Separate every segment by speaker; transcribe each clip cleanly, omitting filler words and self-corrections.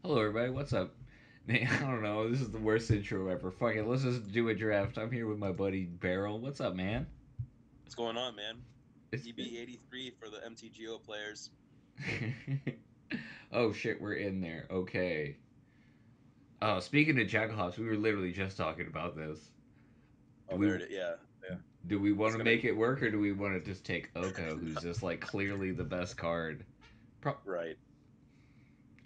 Speaker 1: Hello, everybody. What's up? Man, I don't know. This is the worst intro ever. Fuck it. Let's just do a draft. I'm here with my buddy Beryl. What's up, man?
Speaker 2: What's going on, man?
Speaker 1: It's been.
Speaker 2: EB83 for the MTGO players.
Speaker 1: Oh shit, we're in there. Okay. Oh, speaking of Jackalhops, we were literally just talking about this. Do
Speaker 2: Oh,
Speaker 1: we
Speaker 2: there it is. Yeah, yeah.
Speaker 1: do we want
Speaker 2: It's
Speaker 1: to
Speaker 2: gonna
Speaker 1: make it work, or do we want to just take Oko, who's just like clearly the best card? Pro-
Speaker 2: right.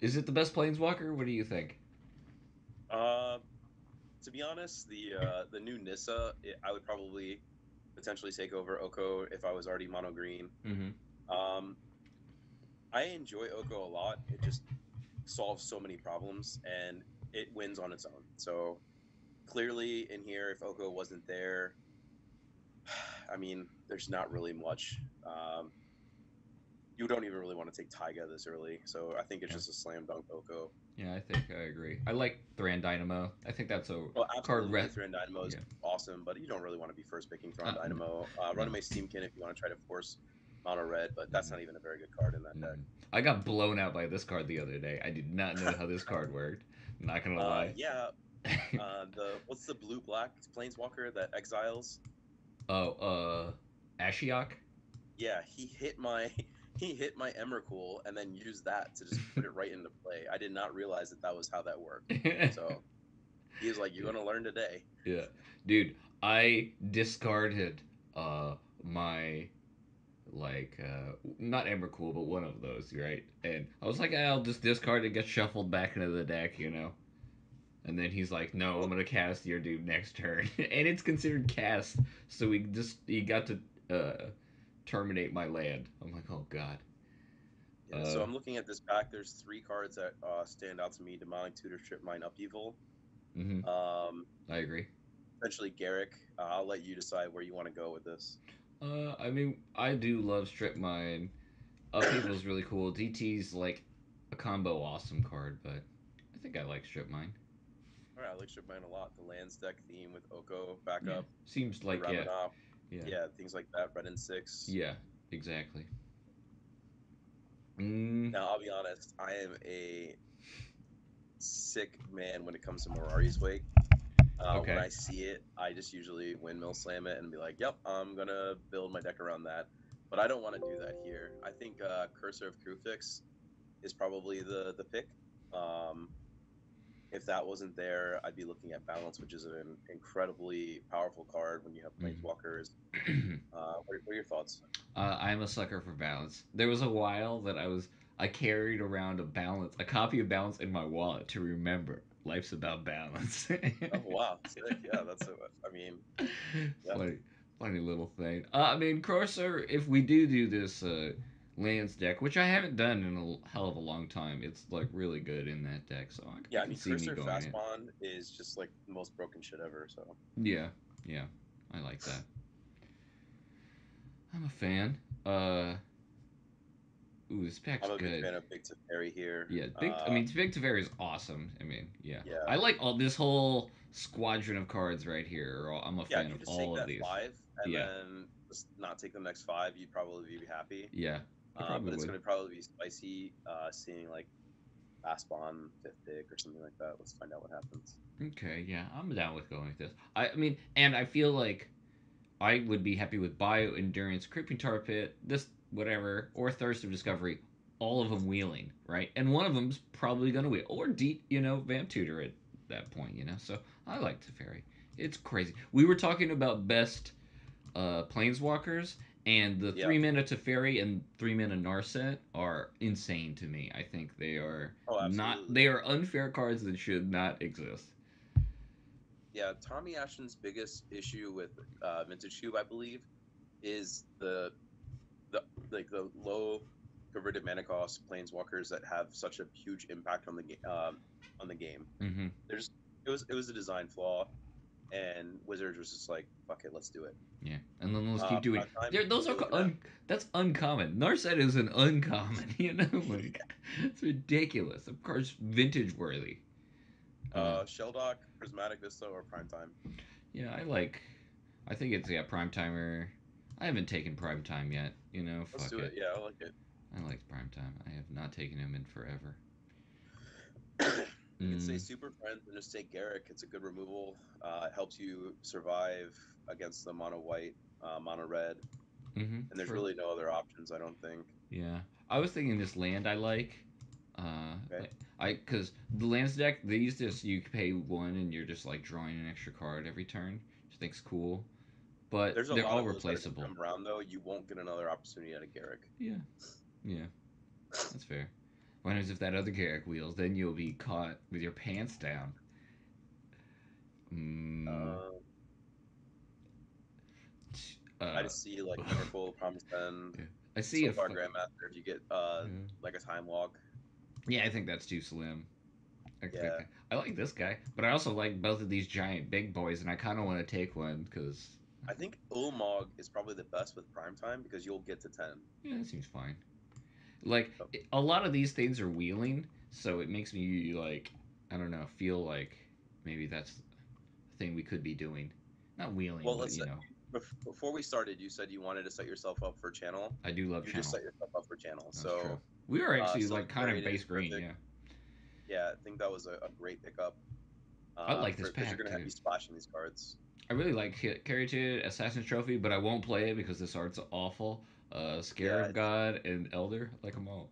Speaker 1: is it the best Planeswalker? What do you think?
Speaker 2: Uh, to be honest, the new Nissa, I would probably potentially take over Oko if I was already mono green.
Speaker 1: Mm-hmm.
Speaker 2: Um, I enjoy Oko a lot. It just solves so many problems and it wins on its own. So clearly in here, if Oko wasn't there, I mean, there's not really much. You don't even really want to take Taiga this early. So I think it's
Speaker 1: Yeah.
Speaker 2: just a slam dunk Oko.
Speaker 1: Yeah, I think I agree. I like Thran Dynamo. I think that's a
Speaker 2: Well,
Speaker 1: card.
Speaker 2: absolutely, Thran Dynamo is
Speaker 1: Yeah.
Speaker 2: awesome, but you don't really want to be first picking Thran
Speaker 1: No.
Speaker 2: Dynamo.
Speaker 1: No.
Speaker 2: Runaway Steamkin if you want to try to force mono red, but that's
Speaker 1: Mm,
Speaker 2: not even a very good card in that deck.
Speaker 1: mm. I got blown out by this card the other day. I did not know how this card worked. Not gonna lie.
Speaker 2: Yeah, the what's the blue black planeswalker that exiles?
Speaker 1: Oh, Ashiok.
Speaker 2: Yeah, he hit my he hit my Emrakul and then used that to just put it right into play. I did not realize that that was how that worked. So he was like, "You're gonna learn today."
Speaker 1: Yeah, dude. I discarded my not Emrakul, but one of those, right? And I was like, I'll just discard and get shuffled back into the deck, you know. And then he's like, "No, I'm
Speaker 2: Well,
Speaker 1: gonna cast your dude next turn," and it's considered cast, so he got to terminate my land. I'm like, "Oh God."
Speaker 2: yeah, so
Speaker 1: Uh,
Speaker 2: I'm looking at this pack. There's three cards that stand out to me: Demonic Tutorship, Mine Upheaval,
Speaker 1: mm-hmm,
Speaker 2: um,
Speaker 1: I agree.
Speaker 2: essentially Garrick. I'll let you decide where you want to go with this.
Speaker 1: I mean, I do love Strip Mine. Upheaval's really cool. DT's like a combo awesome card, but I think I like Strip Mine.
Speaker 2: All right, I like Strip Mine a lot. The lands deck theme with Oko
Speaker 1: Yeah,
Speaker 2: backup,
Speaker 1: seems
Speaker 2: the
Speaker 1: like
Speaker 2: Ramanop,
Speaker 1: yeah,
Speaker 2: yeah, things like that. Red and six.
Speaker 1: yeah, exactly. Mm,
Speaker 2: Now, I'll be honest, I am a sick man when it comes to Morari's Wake. When
Speaker 1: okay.
Speaker 2: I see it, I just usually windmill slam it and be like, "Yep, I'm gonna build my deck around that." But I don't want to do that here. I think Cursor of Kruphix is probably the pick. Um, if that wasn't there, I'd be looking at Balance, which is an incredibly powerful card when you have Planeswalkers.
Speaker 1: Mm.
Speaker 2: What are your thoughts?
Speaker 1: I'm a sucker for balance. There was a while that I carried around a copy of Balance in my wallet to remember life's about balance.
Speaker 2: Oh wow, sick! Yeah, I mean, yeah,
Speaker 1: funny, funny little thing. I mean, Corsair. If we do this lands deck, which I haven't done in a hell of a long time, it's like really good in that deck. So I
Speaker 2: yeah. I
Speaker 1: can
Speaker 2: mean,
Speaker 1: see me
Speaker 2: Cursor
Speaker 1: going
Speaker 2: Fast
Speaker 1: it.
Speaker 2: Bond is just like the most broken shit ever. So
Speaker 1: Yeah, yeah, I like that. I'm a fan. Uh, ooh, this pack's
Speaker 2: I'm a big
Speaker 1: good.
Speaker 2: fan of Big Teferi here.
Speaker 1: Yeah, big. I mean, Big Tavares is awesome. I mean, yeah,
Speaker 2: Yeah,
Speaker 1: I like all this whole squadron of cards right here. I'm a
Speaker 2: yeah.
Speaker 1: fan
Speaker 2: If you
Speaker 1: of
Speaker 2: just take
Speaker 1: all of
Speaker 2: that
Speaker 1: these.
Speaker 2: five and
Speaker 1: Yeah,
Speaker 2: then just not take the next five, you'd probably be happy.
Speaker 1: yeah, I probably
Speaker 2: But it's
Speaker 1: would.
Speaker 2: going to probably be spicy seeing like Fastbon fifth pick or something like that. Let's find out what happens.
Speaker 1: Okay, yeah, I'm down with going with this. I mean, and I feel like I would be happy with Bio Endurance, Creeping Tar Pit, this whatever, or Thirst of Discovery. All of them wheeling, right? And one of them's probably gonna wheel, or Deep, Vamp Tutor at that point, So I like Teferi. It's crazy. We were talking about best planeswalkers, and the
Speaker 2: Yeah.
Speaker 1: 3 mana Teferi and 3 mana Narset are insane to me. I think they are
Speaker 2: Oh,
Speaker 1: not.
Speaker 2: absolutely.
Speaker 1: They are unfair cards that should not exist.
Speaker 2: Yeah. Tommy Ashton's biggest issue with Vintage Cube, I believe, is the like the low converted mana cost planeswalkers that have such a huge impact on the game.
Speaker 1: Mm-hmm.
Speaker 2: There's it was a design flaw, and Wizards was just like, "Fuck it, let's do it."
Speaker 1: Yeah, and then let's keep doing.
Speaker 2: Prime time,
Speaker 1: Those
Speaker 2: you're
Speaker 1: are
Speaker 2: looking at
Speaker 1: that's uncommon. Narset is an uncommon. Like it's ridiculous. Of course, vintage worthy. Uh,
Speaker 2: Shelldock, Prismatic Vista, or Prime Time.
Speaker 1: yeah, I like. I think it's prime timer. I haven't taken prime time yet.
Speaker 2: Let's
Speaker 1: Fuck
Speaker 2: do it.
Speaker 1: it.
Speaker 2: Yeah, I like it.
Speaker 1: I like prime time. I have not taken him in forever.
Speaker 2: You can say
Speaker 1: Mm,
Speaker 2: Super Friends and just say Garrick. It's a good removal. It helps you survive against the mono white, mono red,
Speaker 1: mm-hmm.
Speaker 2: and there's
Speaker 1: True.
Speaker 2: really no other options. I don't think.
Speaker 1: Yeah. I was thinking this land I like. Uh,
Speaker 2: Okay.
Speaker 1: because the lands deck they use this. You pay one and you're just like drawing an extra card every turn, which I think's cool. But
Speaker 2: There's a
Speaker 1: they're
Speaker 2: lot
Speaker 1: all
Speaker 2: of those that are going to
Speaker 1: replaceable.
Speaker 2: come around though. You won't get another opportunity at a Garrick.
Speaker 1: Yeah. Yeah. That's fair. Whereas if that other Garrick wheels, then you'll be caught with your pants down. Mm,
Speaker 2: Uh, I
Speaker 1: uh,
Speaker 2: just see like Emrakul, Promised End,
Speaker 1: yeah. I see
Speaker 2: so
Speaker 1: if
Speaker 2: far Grandmaster. If you get
Speaker 1: yeah.
Speaker 2: like a Time Walk,
Speaker 1: Yeah, I think that's too slim. I think
Speaker 2: yeah.
Speaker 1: I like this guy, but I also like both of these giant big boys, and I kind of want to take one because
Speaker 2: I think Ulamog is probably the best with Prime Time because you'll get to 10.
Speaker 1: yeah, that seems fine. Like
Speaker 2: Oh,
Speaker 1: a lot of these things are wheeling, so it makes me like I don't know, feel like maybe that's the thing we could be doing. Not wheeling,
Speaker 2: well,
Speaker 1: but
Speaker 2: let's say before we started, you said you wanted to set yourself up for channel.
Speaker 1: I do love
Speaker 2: You just
Speaker 1: channel.
Speaker 2: set yourself up for channel.
Speaker 1: That's true.
Speaker 2: So,
Speaker 1: We are actually
Speaker 2: Silver
Speaker 1: like kind of
Speaker 2: Chariot is
Speaker 1: base green,
Speaker 2: perfect.
Speaker 1: yeah.
Speaker 2: Yeah, I think that was a great pickup.
Speaker 1: I like this
Speaker 2: Because you're
Speaker 1: pack
Speaker 2: gonna
Speaker 1: too.
Speaker 2: be splashing these cards.
Speaker 1: I really like Carriage Assassin's Trophy, but I won't play it because this art's awful.
Speaker 2: Yeah,
Speaker 1: Scarab God and Elder, I like them all.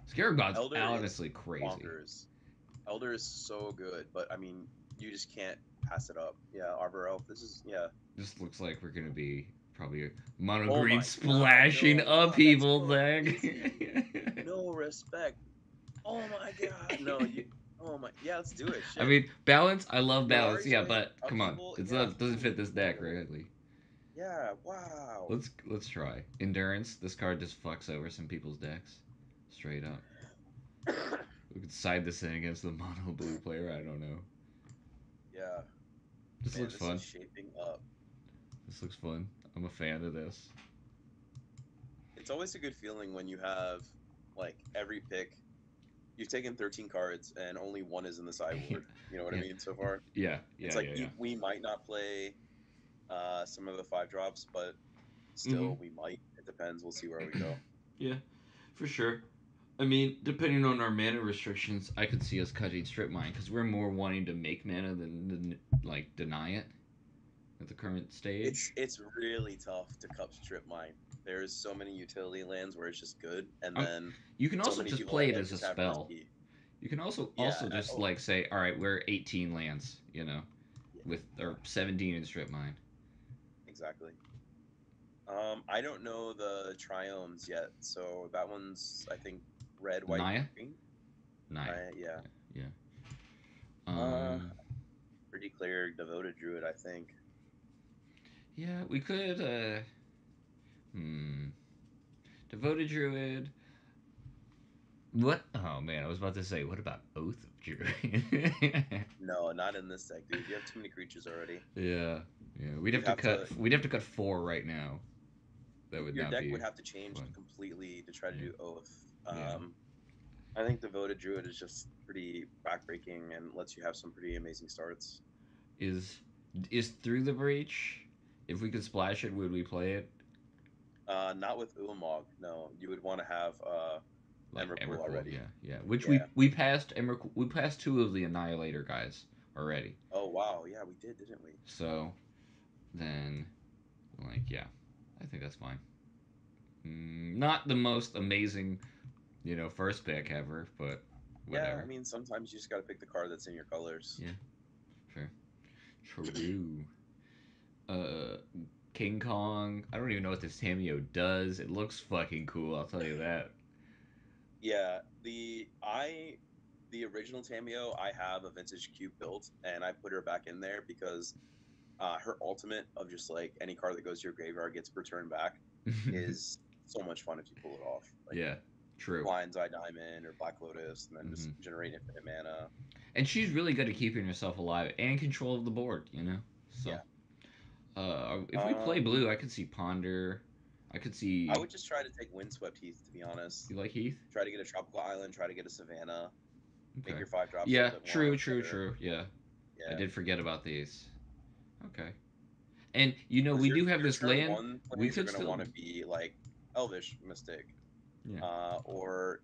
Speaker 1: Scarab God's
Speaker 2: Elder is
Speaker 1: honestly crazy.
Speaker 2: bonkers. Elder is so good, but I mean, you just can't pass it up. Yeah, Arbor Elf. This is yeah.
Speaker 1: This looks like we're gonna be probably a mono
Speaker 2: Oh
Speaker 1: green
Speaker 2: my God,
Speaker 1: splashing
Speaker 2: no, wow, that's
Speaker 1: upheaval
Speaker 2: so
Speaker 1: thing.
Speaker 2: crazy. No respect. Oh my God, no, you. Oh my, yeah, let's do it.
Speaker 1: I
Speaker 2: Shit.
Speaker 1: mean, balance. I love balance.
Speaker 2: Milari's
Speaker 1: Yeah,
Speaker 2: Wave,
Speaker 1: but come on,
Speaker 2: Upheaval,
Speaker 1: it's
Speaker 2: yeah.
Speaker 1: not doesn't fit this deck
Speaker 2: Cool.
Speaker 1: really.
Speaker 2: Yeah, wow.
Speaker 1: Let's try endurance. This card just fucks over some people's decks, straight up. We could side this in against the mono blue player. I don't know.
Speaker 2: Yeah,
Speaker 1: This
Speaker 2: man,
Speaker 1: looks
Speaker 2: this
Speaker 1: fun.
Speaker 2: is shaping up.
Speaker 1: This looks fun. I'm a fan of this.
Speaker 2: It's always a good feeling when you have like every pick. You've taken 13 cards and only one is in the sideboard. You know what I
Speaker 1: Yeah.
Speaker 2: mean so far?
Speaker 1: Yeah,
Speaker 2: It's
Speaker 1: yeah,
Speaker 2: like
Speaker 1: yeah, yeah.
Speaker 2: we might not play some of the 5 drops, but
Speaker 1: Mm-hmm.
Speaker 2: still we might. It depends. We'll see where we go.
Speaker 1: Yeah, for sure. I mean, depending on our mana restrictions, I could see us cutting Strip Mine because we're more wanting to make mana than like deny it at the current stage.
Speaker 2: It's really tough to cup strip mine. There's so many utility lands where it's just good, and
Speaker 1: Um,
Speaker 2: then
Speaker 1: you can
Speaker 2: so
Speaker 1: also
Speaker 2: many
Speaker 1: just
Speaker 2: people
Speaker 1: play
Speaker 2: that
Speaker 1: it as a
Speaker 2: just have
Speaker 1: spell.
Speaker 2: risky.
Speaker 1: You can also
Speaker 2: Yeah.
Speaker 1: just
Speaker 2: Oh,
Speaker 1: like say, all right, we're 18 lands,
Speaker 2: yeah,
Speaker 1: with or 17 in Strip Mine.
Speaker 2: exactly. I don't know the triomes yet, so that one's I think red, white,
Speaker 1: Naya,
Speaker 2: green.
Speaker 1: Naya,
Speaker 2: Yeah.
Speaker 1: yeah.
Speaker 2: Uh,
Speaker 1: Um,
Speaker 2: pretty clear devoted druid, I think.
Speaker 1: yeah, we could. Hmm. Devoted Druid. What? Oh man, I was about to say, what about Oath of Druid?
Speaker 2: No, not in this deck, dude. You have too many creatures already.
Speaker 1: Yeah, yeah. We'd
Speaker 2: You
Speaker 1: have to
Speaker 2: have
Speaker 1: cut.
Speaker 2: to.
Speaker 1: We'd have to cut 4 right now. That would
Speaker 2: Your
Speaker 1: not
Speaker 2: deck
Speaker 1: be
Speaker 2: would have to change
Speaker 1: fun.
Speaker 2: completely to try to
Speaker 1: Yeah,
Speaker 2: do oath.
Speaker 1: yeah.
Speaker 2: I think devoted druid is just pretty backbreaking and lets you have some pretty amazing starts.
Speaker 1: Is through the breach? If we could splash it, would we play it?
Speaker 2: Not with Ulamog. No, you would want to have
Speaker 1: Like
Speaker 2: Emrakul
Speaker 1: Emrakul,
Speaker 2: already.
Speaker 1: yeah, yeah. Which
Speaker 2: Yeah.
Speaker 1: we passed Emrakul. We passed 2 of the Annihilator guys already.
Speaker 2: Oh wow, yeah, we did, didn't we?
Speaker 1: So then, like, yeah, I think that's fine. Not the most amazing, first pick ever, but
Speaker 2: Yeah, I
Speaker 1: whatever.
Speaker 2: mean sometimes you just gotta pick the card that's in your colors.
Speaker 1: Yeah, sure. True. Uh, King Kong. I don't even know what this Tameo does. It looks fucking cool. I'll tell you that.
Speaker 2: Yeah, the original Tameo I have a vintage cube built and I put her back in there because her ultimate of just like any card that goes to your graveyard gets returned back is so much fun if you pull it off. Like
Speaker 1: Yeah, true.
Speaker 2: Lion's Eye Diamond or Black Lotus, and then just
Speaker 1: hmm
Speaker 2: generate infinite mana.
Speaker 1: And she's really good at keeping herself alive and control of the board. So,
Speaker 2: Yeah.
Speaker 1: if we play
Speaker 2: Um,
Speaker 1: blue, I could see Ponder. I could see.
Speaker 2: I would just try to take Windswept Heath, to be honest.
Speaker 1: You like Heath?
Speaker 2: Try to get a tropical island, try to get a savannah, make
Speaker 1: Okay.
Speaker 2: your 5 drops a
Speaker 1: Yeah,
Speaker 2: little bit
Speaker 1: true,
Speaker 2: more
Speaker 1: true,
Speaker 2: better.
Speaker 1: true. Yeah, I
Speaker 2: Yeah.
Speaker 1: did forget about these. Okay. And
Speaker 2: Because
Speaker 1: we do have
Speaker 2: your
Speaker 1: this
Speaker 2: turn
Speaker 1: land.
Speaker 2: one
Speaker 1: We
Speaker 2: plays are
Speaker 1: could
Speaker 2: going to
Speaker 1: still.
Speaker 2: want to be like Elvish Mystic,
Speaker 1: Yeah.
Speaker 2: or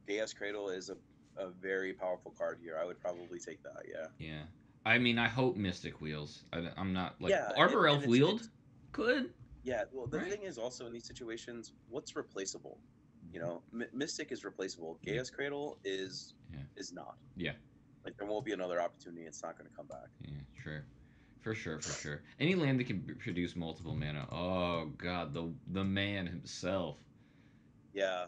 Speaker 2: Gaia's Cradle is a a very powerful card here. I would probably take that. Yeah.
Speaker 1: Yeah. I mean, I hope Mystic wheels. I'm not like
Speaker 2: Yeah,
Speaker 1: Arbor
Speaker 2: and
Speaker 1: Elf
Speaker 2: it's
Speaker 1: wheeled. Could
Speaker 2: yeah. Well, the
Speaker 1: right?
Speaker 2: thing is also in these situations, what's replaceable? You know, Mystic is replaceable.
Speaker 1: Yeah.
Speaker 2: Gaia's Cradle
Speaker 1: Yeah.
Speaker 2: is not.
Speaker 1: Yeah.
Speaker 2: Like there won't be another opportunity. It's not going to come back.
Speaker 1: Yeah. Sure. For sure. For sure. Any land that can produce multiple mana. Oh God, the man himself.
Speaker 2: Yeah,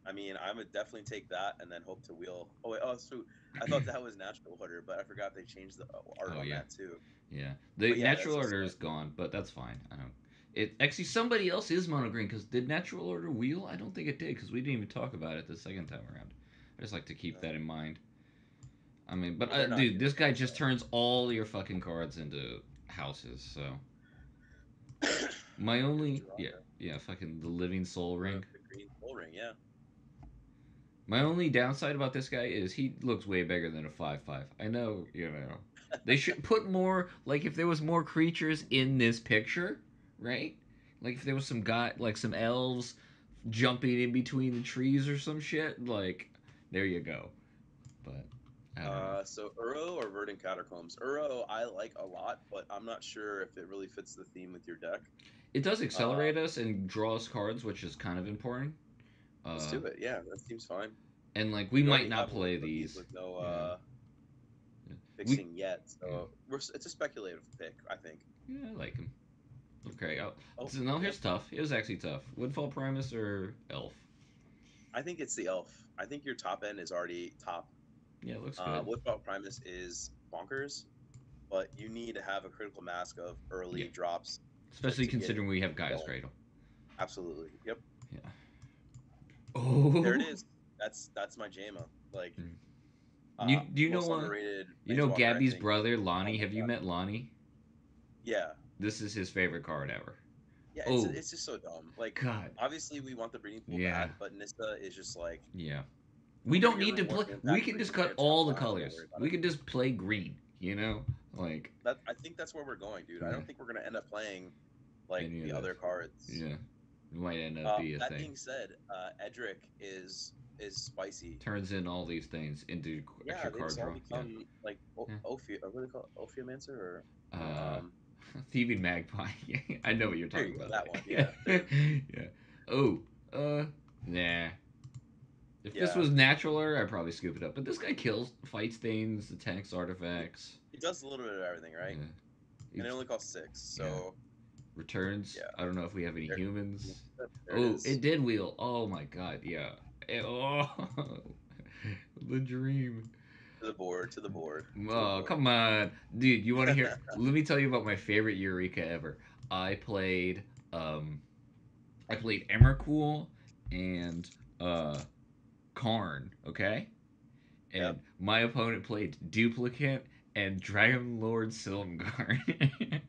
Speaker 2: I mean, I would definitely take that and then hope to wheel. Oh wait, oh so I thought that was natural order, but I forgot they changed the art
Speaker 1: Oh
Speaker 2: on
Speaker 1: yeah.
Speaker 2: that too.
Speaker 1: Yeah. The
Speaker 2: But yeah,
Speaker 1: natural
Speaker 2: that's just
Speaker 1: order is gone, but that's fine. I don't. It actually somebody else is mono green because did natural order wheel? I don't think it did because we didn't even talk about it the second time around. I just like to keep that in mind. I mean, but
Speaker 2: well, they're not
Speaker 1: dude,
Speaker 2: here.
Speaker 1: this guy just turns all your fucking cards into houses. So my only yeah fucking the living soul ring.
Speaker 2: The green soul ring, yeah.
Speaker 1: My only downside about this guy is he looks way bigger than a 5/5. I know, you know. They should put more like if there was more creatures in this picture, right? Like if there was some guy like some elves jumping in between the trees or some shit, like there you go. But I don't know.
Speaker 2: So Uro or Verdant Catacombs? Uro I like a lot, but I'm not sure if it really fits the theme with your deck.
Speaker 1: It does
Speaker 2: Uh,
Speaker 1: accelerate us and draw us cards, which is kind of important.
Speaker 2: let's
Speaker 1: Uh,
Speaker 2: do it. Yeah, that seems fine.
Speaker 1: and like we
Speaker 2: We
Speaker 1: might
Speaker 2: already
Speaker 1: not
Speaker 2: have one
Speaker 1: play
Speaker 2: of these
Speaker 1: these.
Speaker 2: with no
Speaker 1: Yeah. Yeah. We
Speaker 2: fixing yet,
Speaker 1: yeah.
Speaker 2: so it's a speculative pick, I think.
Speaker 1: Yeah, I like him. Okay.
Speaker 2: Oh,
Speaker 1: So no,
Speaker 2: yep.
Speaker 1: here's tough. Here's actually tough. Woodfall Primus or Elf?
Speaker 2: I think it's the elf. I think your top end is already top.
Speaker 1: Yeah, it looks good.
Speaker 2: Woodfall Primus is bonkers, but you need to have a critical mass of
Speaker 1: Yeah.
Speaker 2: early drops
Speaker 1: Especially
Speaker 2: to get it
Speaker 1: considering we have Gaia's
Speaker 2: going.
Speaker 1: Cradle.
Speaker 2: Absolutely. Yep.
Speaker 1: Yeah.
Speaker 2: There it
Speaker 1: Oh.
Speaker 2: is. That's my JAMA. Like
Speaker 1: Mm. You do you
Speaker 2: most
Speaker 1: know
Speaker 2: underrated
Speaker 1: you know
Speaker 2: planeswalker, I
Speaker 1: Gabby's
Speaker 2: think.
Speaker 1: brother
Speaker 2: Oh
Speaker 1: Lonnie?
Speaker 2: my
Speaker 1: Have you
Speaker 2: god.
Speaker 1: met Lonnie?
Speaker 2: Yeah.
Speaker 1: This is his favorite card ever.
Speaker 2: Yeah,
Speaker 1: Oh
Speaker 2: it's just so dumb. Like
Speaker 1: God.
Speaker 2: obviously we want the breeding pool
Speaker 1: Yeah.
Speaker 2: bad, but Nissa is just like
Speaker 1: Yeah. We don't
Speaker 2: your
Speaker 1: need to play.
Speaker 2: reward
Speaker 1: We
Speaker 2: impact
Speaker 1: can
Speaker 2: for
Speaker 1: just
Speaker 2: your
Speaker 1: cut
Speaker 2: land
Speaker 1: all
Speaker 2: drops.
Speaker 1: the
Speaker 2: I don't
Speaker 1: colors.
Speaker 2: worry about
Speaker 1: We
Speaker 2: it.
Speaker 1: can just play green. You know, like
Speaker 2: That I think that's where we're going, dude. I
Speaker 1: yeah,
Speaker 2: don't think we're gonna end up playing like
Speaker 1: any of
Speaker 2: the
Speaker 1: this.
Speaker 2: other cards.
Speaker 1: Yeah, it might end up be a
Speaker 2: That
Speaker 1: thing.
Speaker 2: being said, Edric is spicy.
Speaker 1: Turns in all these things into
Speaker 2: Yeah,
Speaker 1: extra
Speaker 2: they
Speaker 1: card
Speaker 2: just all
Speaker 1: draw. Yeah.
Speaker 2: become like
Speaker 1: Yeah.
Speaker 2: Ophia. What do they call it? Ophiomancer or
Speaker 1: Uh, Thieving Magpie. I know what you're
Speaker 2: there
Speaker 1: talking
Speaker 2: you go,
Speaker 1: about.
Speaker 2: that one.
Speaker 1: Yeah.
Speaker 2: Yeah,
Speaker 1: Yeah. Oh. Nah. If this
Speaker 2: yeah.
Speaker 1: was natural order, I'd probably scoop it up. But this guy kills, fights things, attacks artifacts.
Speaker 2: It does a little bit of everything, right?
Speaker 1: Yeah.
Speaker 2: And it
Speaker 1: It
Speaker 2: only costs 6, so
Speaker 1: returns.
Speaker 2: yeah.
Speaker 1: I don't know if we have any
Speaker 2: There,
Speaker 1: humans.
Speaker 2: there it
Speaker 1: Oh,
Speaker 2: is.
Speaker 1: it did wheel. Oh my god, yeah. Oh, the dream.
Speaker 2: To the board, to the
Speaker 1: Oh,
Speaker 2: board.
Speaker 1: come on. Dude, you want to hear? Let me tell you about my favorite Eureka ever. I played, um, I played Emrakul and, Karn, okay?
Speaker 2: Yeah.
Speaker 1: And my opponent played Duplicate and Dragon Lord Silumgar.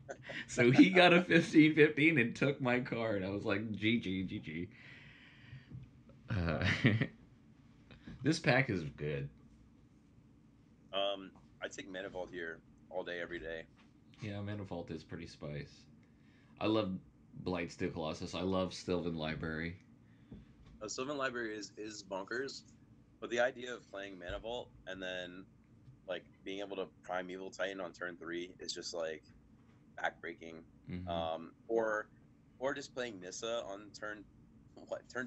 Speaker 1: So he got a 15/15 and took my card. I was like, GG, GG. Uh, this pack is good.
Speaker 2: I take Manifold here all day, every day.
Speaker 1: Yeah, Manifold is pretty spice. I love Blightsteel Colossus. I love Sylvan Library.
Speaker 2: Sylvan Library is bonkers, but the idea of playing Mana Vault and then like being able to prime Evil Titan on turn 3 is just like backbreaking.
Speaker 1: Mm-hmm.
Speaker 2: Or just playing Nissa on turn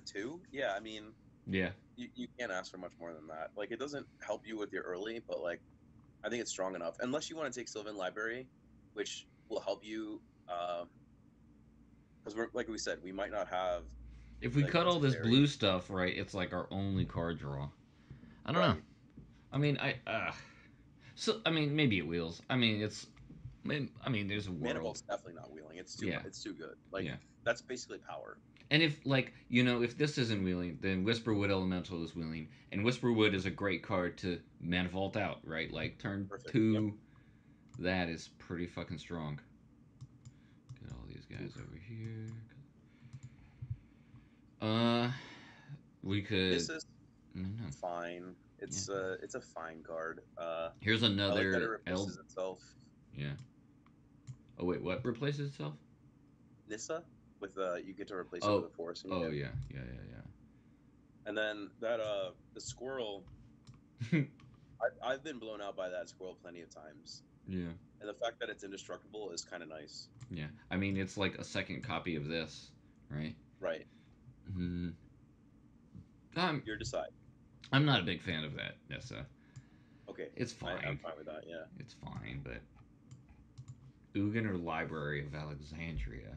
Speaker 2: 2. Yeah, I mean
Speaker 1: Yeah.
Speaker 2: you can't ask for much more than that. Like it doesn't help you with your early, but like I think it's strong enough. Unless you want to take Sylvan Library, which will help you, because we're like we said, we might not have
Speaker 1: If we
Speaker 2: like
Speaker 1: cut all this
Speaker 2: necessary
Speaker 1: blue stuff, right, it's like our only card draw. I don't know.
Speaker 2: right.
Speaker 1: I mean, so I mean, maybe it wheels. I mean, I mean, there's a
Speaker 2: Mana
Speaker 1: world.
Speaker 2: Vault's definitely not wheeling.
Speaker 1: Yeah.
Speaker 2: It's too good. Like
Speaker 1: Yeah.
Speaker 2: that's basically power.
Speaker 1: And if like if this isn't wheeling, then Whisperwood Elemental is wheeling, and Whisperwood is a great card to mana vault out, right? Like turn
Speaker 2: Perfect. Yep.
Speaker 1: 2, that is pretty fucking strong. Get all these guys over here. We could.
Speaker 2: This is
Speaker 1: No.
Speaker 2: fine. It's a fine card.
Speaker 1: Here's
Speaker 2: I like that it
Speaker 1: another
Speaker 2: replaces itself.
Speaker 1: Yeah. Oh wait, what replaces itself?
Speaker 2: Nissa with you get to replace it
Speaker 1: Oh.
Speaker 2: with a force.
Speaker 1: Oh yeah.
Speaker 2: And then that the squirrel I've been blown out by that squirrel plenty of times,
Speaker 1: Yeah.
Speaker 2: and the fact that it's indestructible is kind of nice.
Speaker 1: Yeah. I mean, it's like a second copy of this, right?
Speaker 2: Right.
Speaker 1: Mm, I'm
Speaker 2: You're decide.
Speaker 1: I'm not a big fan of that, Nessa.
Speaker 2: Okay.
Speaker 1: It's
Speaker 2: I'm
Speaker 1: fine.
Speaker 2: fine with that. Yeah.
Speaker 1: It's fine, but Ugin or Library of Alexandria.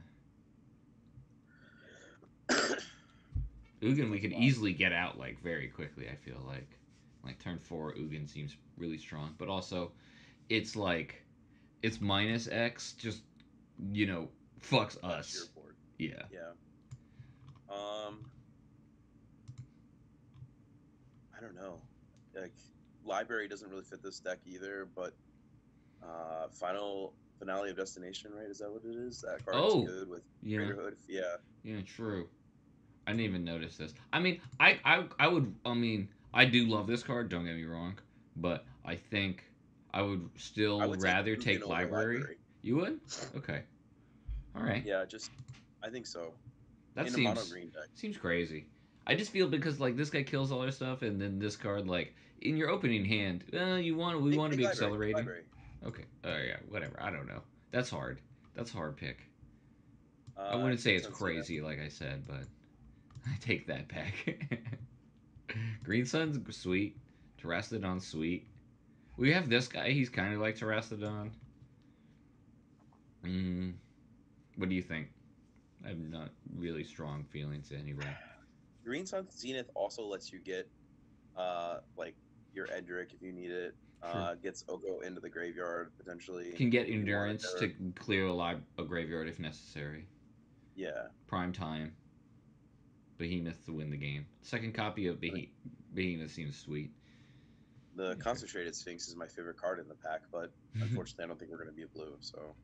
Speaker 1: Ugin we
Speaker 2: That's a
Speaker 1: could
Speaker 2: lot.
Speaker 1: easily get out like very quickly. I feel like turn four Ugin seems really strong, but also it's like it's minus X, just you know fucks
Speaker 2: By sheer
Speaker 1: us.
Speaker 2: board.
Speaker 1: Yeah.
Speaker 2: Yeah. Um, I don't know. Like, library doesn't really fit this deck either, but final finale of destination, right? Is that what it is? That card is
Speaker 1: Oh,
Speaker 2: good with
Speaker 1: yeah,
Speaker 2: Greater Hood. Yeah.
Speaker 1: yeah, true. I didn't even notice this. I mean, I would. I mean, I do love this card. Don't get me wrong, but I think I would
Speaker 2: I
Speaker 1: still
Speaker 2: would take
Speaker 1: rather
Speaker 2: Ugin
Speaker 1: take
Speaker 2: over
Speaker 1: library.
Speaker 2: library.
Speaker 1: You would? Okay. All right.
Speaker 2: Yeah, just I think so.
Speaker 1: That
Speaker 2: In a mono
Speaker 1: seems
Speaker 2: green deck.
Speaker 1: seems crazy. I just feel because like this guy kills all our stuff, and then this card like in your opening hand, we want to
Speaker 2: Take
Speaker 1: be
Speaker 2: library. Take
Speaker 1: accelerating.
Speaker 2: library.
Speaker 1: Okay. Yeah. Whatever. I don't know. That's hard. That's a hard pick. I
Speaker 2: Uh,
Speaker 1: wouldn't say
Speaker 2: Green
Speaker 1: it's
Speaker 2: Sun Zenith.
Speaker 1: crazy like I said, but I take that back. Green Sun's sweet. Terastodon sweet. We have this guy. He's kind of like Terastodon. Mm, what do you think? I have not really strong feelings anyway.
Speaker 2: Green Sun Zenith also lets you get like your Edric if you need it.
Speaker 1: True.
Speaker 2: Gets Oko into the graveyard potentially
Speaker 1: Can get
Speaker 2: if you wanted
Speaker 1: endurance
Speaker 2: to.
Speaker 1: to clear a graveyard if necessary.
Speaker 2: Yeah.
Speaker 1: Prime time. Behemoth to win the game. Second copy of
Speaker 2: I think
Speaker 1: Behemoth seems sweet.
Speaker 2: the
Speaker 1: Okay.
Speaker 2: Concentrated Sphinx is my favorite card in the pack, but unfortunately I don't think we're gonna be a blue, so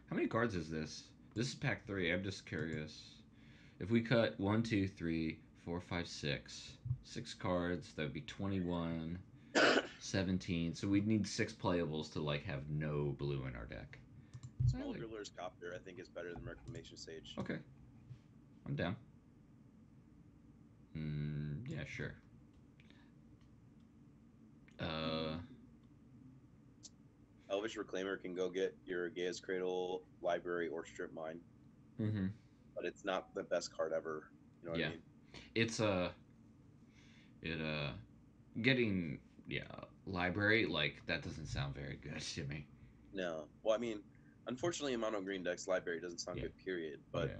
Speaker 1: How many cards is this? This is pack three. I'm just curious. If we cut one, two, three, four, five, six, six cards, that would be 21, 17. So we'd need six playables to like have no blue in our deck. I
Speaker 2: Small
Speaker 1: like.
Speaker 2: Dribbler's Copter I think is better than Reclamation Sage.
Speaker 1: Okay, I'm down. Yeah, sure. Uh,
Speaker 2: Elvish Reclaimer can go get your Gaia's Cradle, Library, or Strip Mine,
Speaker 1: mm-hmm.
Speaker 2: but it's not the best card ever. You know what I
Speaker 1: Yeah,
Speaker 2: mean?
Speaker 1: it's it getting yeah library like that doesn't sound very good to me.
Speaker 2: No. Well, I mean, unfortunately, in mono green decks, Library doesn't sound
Speaker 1: Yeah,
Speaker 2: good, period. But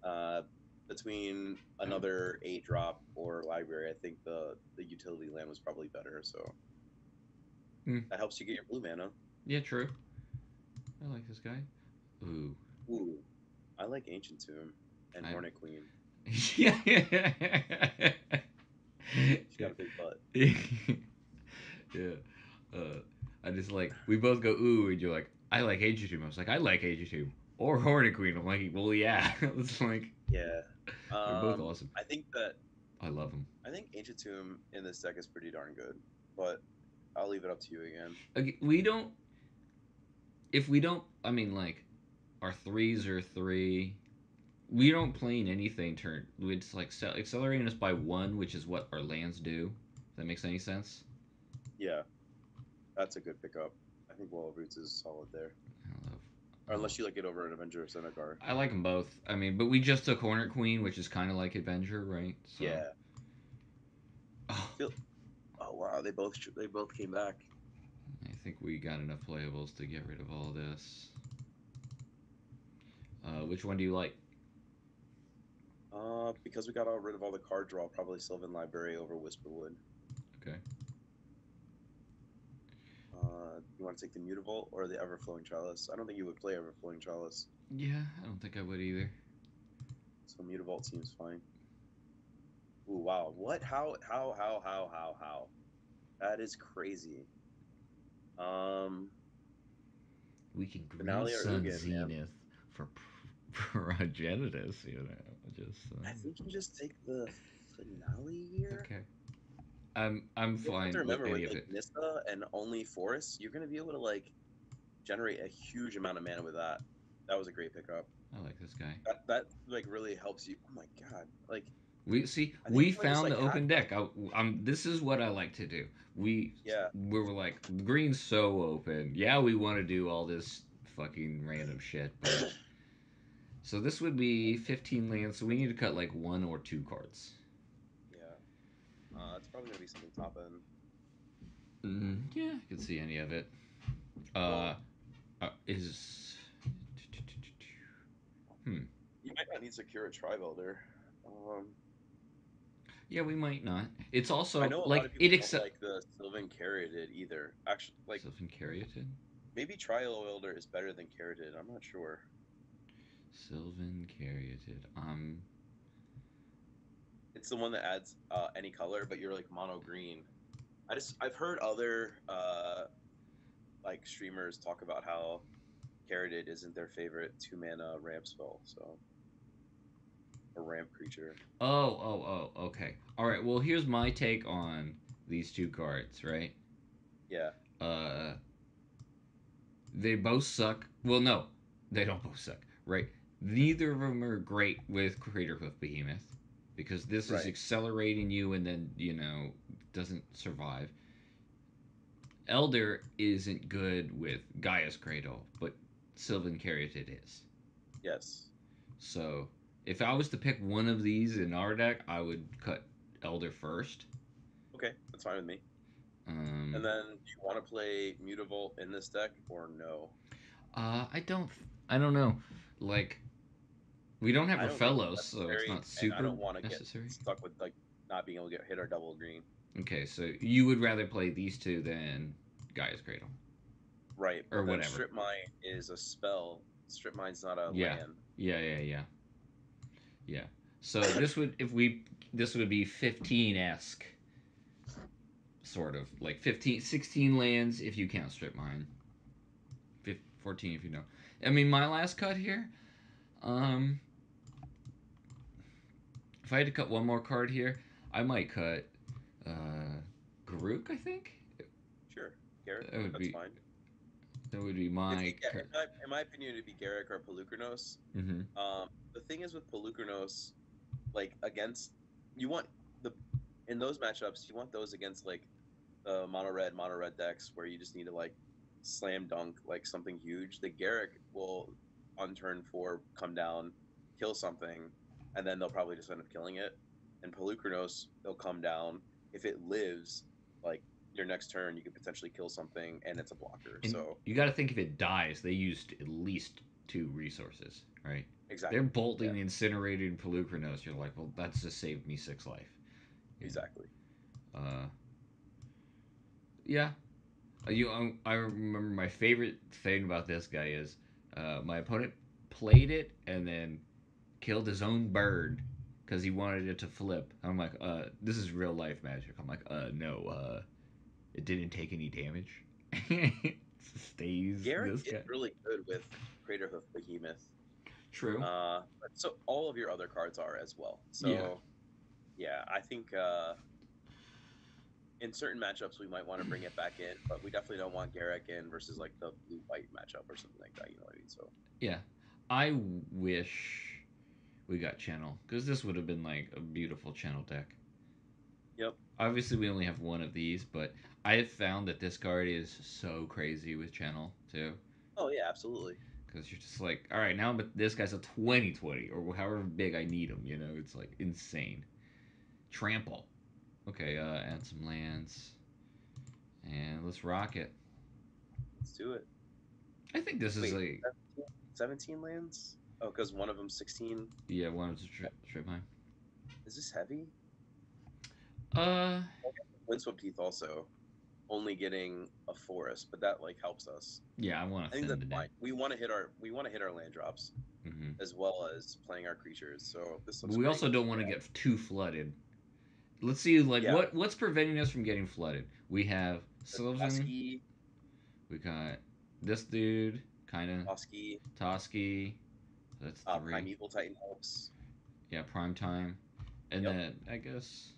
Speaker 1: yeah.
Speaker 2: uh, between another 8 drop or Library, I think the utility land was probably better. So
Speaker 1: Mm,
Speaker 2: that helps you get your blue mana.
Speaker 1: yeah, true. I like this guy. Ooh,
Speaker 2: Ooh, I like Ancient Tomb and
Speaker 1: I
Speaker 2: Hornet Queen.
Speaker 1: yeah.
Speaker 2: She's got a big butt.
Speaker 1: Yeah. Yeah. I just like we both go ooh, and you're like, I like Ancient Tomb. I was like, I like Ancient Tomb or Hornet Queen. I'm like, well, yeah. It's like
Speaker 2: Yeah.
Speaker 1: they're both awesome.
Speaker 2: I think that
Speaker 1: I love them.
Speaker 2: I think Ancient Tomb in this deck is pretty darn good, but I'll leave it up to you again.
Speaker 1: We don't. If we don't, I mean, like, our threes are three. We don't plane anything turn. It's like accelerating us by one, which is what our lands do. If that makes any sense.
Speaker 2: Yeah, that's a good pickup. I think Wall of Roots is solid there.
Speaker 1: I love.
Speaker 2: Or unless you like it over an Avenger or Senegar.
Speaker 1: I like them both. I mean, but we just took Hornet Queen, which is kind of like Adventure, right? So.
Speaker 2: Yeah.
Speaker 1: Oh,
Speaker 2: Feel. Oh wow, they both came back.
Speaker 1: I think we got enough playables to get rid of all this. Which one do you like?
Speaker 2: Because we got rid of all the card draw, probably Sylvan Library over Whisperwood.
Speaker 1: Okay.
Speaker 2: You want to take the Mutavault or the Everflowing Chalice? I don't think you would play Everflowing Chalice,
Speaker 1: Yeah, I don't think I would either.
Speaker 2: so Mutavault seems fine. Ooh, wow. What? How? That is crazy. Um,
Speaker 1: We can Green
Speaker 2: Finale or
Speaker 1: Sun
Speaker 2: Ugin, man?
Speaker 1: Zenith for Progenitus, you know, just.
Speaker 2: I think you just take the finale here.
Speaker 1: Okay. I'm
Speaker 2: You have
Speaker 1: fine
Speaker 2: to
Speaker 1: with
Speaker 2: remember
Speaker 1: any
Speaker 2: with
Speaker 1: of
Speaker 2: like
Speaker 1: it.
Speaker 2: Nissa and only Forest, you're gonna be able to like generate a huge amount of mana with that. That was a great pickup.
Speaker 1: I like this guy.
Speaker 2: That like really helps you. Oh my god! Like I think
Speaker 1: we
Speaker 2: someone just
Speaker 1: found the
Speaker 2: like
Speaker 1: open
Speaker 2: hacked.
Speaker 1: deck. This is what I like to do.
Speaker 2: Yeah,
Speaker 1: We were like, the green's so open. Yeah, we want to do all this fucking random shit, but so this would be 15 lands. So we need to cut like one or two cards.
Speaker 2: yeah. It's probably gonna be something top end.
Speaker 1: Yeah, I can see any of it. Uh,
Speaker 2: Well,
Speaker 1: is hmm.
Speaker 2: you might not need Secure Tribe Elder.
Speaker 1: Yeah, we might not. It's
Speaker 2: I
Speaker 1: also
Speaker 2: know a lot
Speaker 1: like
Speaker 2: of people
Speaker 1: it
Speaker 2: don't
Speaker 1: accept
Speaker 2: like the Sylvan Caryatid either. Actually, like
Speaker 1: Sylvan Caryatid.
Speaker 2: maybe Trial Elder is better than Caryatid. I'm not sure.
Speaker 1: Sylvan Caryatid.
Speaker 2: It's the one that adds any color, but you're like mono green. I've heard other like streamers talk about how Caryatid isn't their favorite 2 mana ramp spell, so a ramp creature.
Speaker 1: Okay. All right. Well, here's my take on these two cards. Right.
Speaker 2: Yeah,
Speaker 1: Uh, they both suck. Well, no, they don't both suck. Right. Neither of them are great with Craterhoof Behemoth because this is
Speaker 2: right.
Speaker 1: accelerating you and then doesn't survive. Elder isn't good with Gaia's Cradle, but Sylvan Caryatid is.
Speaker 2: Yes.
Speaker 1: So if I was to pick one of these in our deck, I would cut Elder first.
Speaker 2: Okay, that's fine with me.
Speaker 1: Um,
Speaker 2: And then, do you want to play Mutavault in this deck or no?
Speaker 1: I don't. I don't know. Like we don't have
Speaker 2: I don't think
Speaker 1: Rafellos,
Speaker 2: it's
Speaker 1: so it's
Speaker 2: necessary,
Speaker 1: not
Speaker 2: and I
Speaker 1: super
Speaker 2: don't want to get
Speaker 1: necessary.
Speaker 2: stuck with like not being able to get hit or double green.
Speaker 1: Okay, so you would rather play these two than Gaia's Cradle
Speaker 2: Right,
Speaker 1: or
Speaker 2: but then
Speaker 1: whatever.
Speaker 2: Strip Mine is a spell. Strip Mine's not a
Speaker 1: Yeah,
Speaker 2: land.
Speaker 1: yeah. So this would if we this would be 15 esque sort of like 15, 16 lands if you count Strip Mine. 14 if you don't. I mean, my last cut here. Um, if I had to cut one more card here, I might cut Garuk. I think
Speaker 2: Sure, Garrett,
Speaker 1: that would
Speaker 2: that's
Speaker 1: be
Speaker 2: fine.
Speaker 1: that would be
Speaker 2: It'd
Speaker 1: my.
Speaker 2: be, yeah, in my opinion, it'd be Garrick or Pelucranos.
Speaker 1: Mm-hmm.
Speaker 2: The thing is with Pelucranos, like against you want the in those matchups, you want those against like the mono red decks where you just need to like slam dunk like something huge. The Garrick will on turn 4 come down, kill something, and then they'll probably just end up killing it. And Pelucranos, they'll come down. If it lives, like your next turn, you could potentially kill something, and it's a blocker.
Speaker 1: And
Speaker 2: So
Speaker 1: you got to think if it dies, they used at least two resources, right? They're
Speaker 2: exactly, yeah,
Speaker 1: bolting, incinerating Pelucranos. You're like, well, that's just saved me 6 life. Yeah.
Speaker 2: exactly.
Speaker 1: Uh, yeah. I remember my favorite thing about this guy is my opponent played it and then killed his own bird because he wanted it to flip. I'm like, this is real life magic. I'm like, no, it didn't take any damage. It stays
Speaker 2: Garrick
Speaker 1: this
Speaker 2: is
Speaker 1: guy.
Speaker 2: really good with Craterhoof Behemoth.
Speaker 1: True.
Speaker 2: So all of your other cards are as well. So
Speaker 1: Yeah.
Speaker 2: yeah, I think in certain matchups we might want to bring it back in, but we definitely don't want Garrick in versus like the blue white matchup or something like that. You know what I mean? So
Speaker 1: Yeah. I wish we got channel because this would have been like a beautiful channel deck.
Speaker 2: yep.
Speaker 1: Obviously, we only have one of these, but I have found that this card is so crazy with channel too.
Speaker 2: Oh yeah, absolutely.
Speaker 1: Because you're just like, all right, now but this guy's a 20/20 or however big I need him. It's like insane. Trample. Okay, add some lands, and let's rock it.
Speaker 2: Let's do it.
Speaker 1: I think this is
Speaker 2: Wait,
Speaker 1: a
Speaker 2: 17 lands? Oh, because one of them 16.
Speaker 1: yeah, one of the strip mine.
Speaker 2: Is this heavy?
Speaker 1: Uh,
Speaker 2: Windswept Heath also only getting a forest, but that like helps us.
Speaker 1: yeah, I want
Speaker 2: I
Speaker 1: to
Speaker 2: think
Speaker 1: thin
Speaker 2: that's
Speaker 1: the
Speaker 2: fine.
Speaker 1: deck.
Speaker 2: We want to hit our land drops as well as playing our creatures. So this
Speaker 1: But
Speaker 2: looks
Speaker 1: we
Speaker 2: great.
Speaker 1: also don't want to get too flooded. Let's see, like
Speaker 2: Yeah.
Speaker 1: what's preventing us from getting flooded. We have Sylvan.
Speaker 2: Toski,
Speaker 1: We got this dude, kind of
Speaker 2: Toski,
Speaker 1: Toski. That's 3.
Speaker 2: Primeval Titan helps.
Speaker 1: Yeah, prime time, and
Speaker 2: Yep.
Speaker 1: then I guess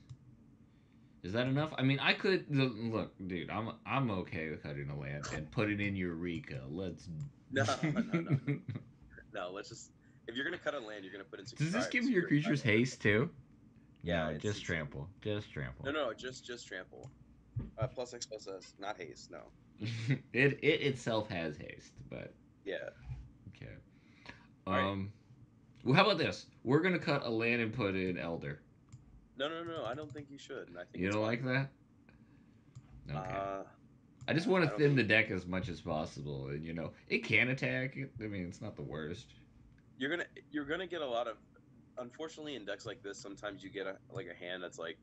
Speaker 1: is that enough? I mean, I could look, dude. I'm okay with cutting a land and putting in Eureka. Let's.
Speaker 2: No. No, let's just if you're gonna cut a land, you're gonna put in
Speaker 1: Does this
Speaker 2: Tribes,
Speaker 1: give your
Speaker 2: you're
Speaker 1: creatures haste too?
Speaker 2: Yeah,
Speaker 1: No, just
Speaker 2: it's
Speaker 1: trample. Just
Speaker 2: no,
Speaker 1: trample.
Speaker 2: no, just trample. Plus X plus S, not haste. No.
Speaker 1: It itself has haste, but
Speaker 2: Yeah.
Speaker 1: okay.
Speaker 2: All right.
Speaker 1: Um. Well, how about this? We're gonna cut a land and put in Elder.
Speaker 2: No, no, no. I don't think you should. I think
Speaker 1: You
Speaker 2: it's
Speaker 1: don't like
Speaker 2: fine.
Speaker 1: that? Okay.
Speaker 2: Uh,
Speaker 1: I just want to
Speaker 2: I don't
Speaker 1: thin
Speaker 2: think
Speaker 1: the deck as much as possible, and it can attack. I mean, it's not the worst.
Speaker 2: you're gonna get a lot of. Unfortunately, in decks like this, sometimes you get a hand that's like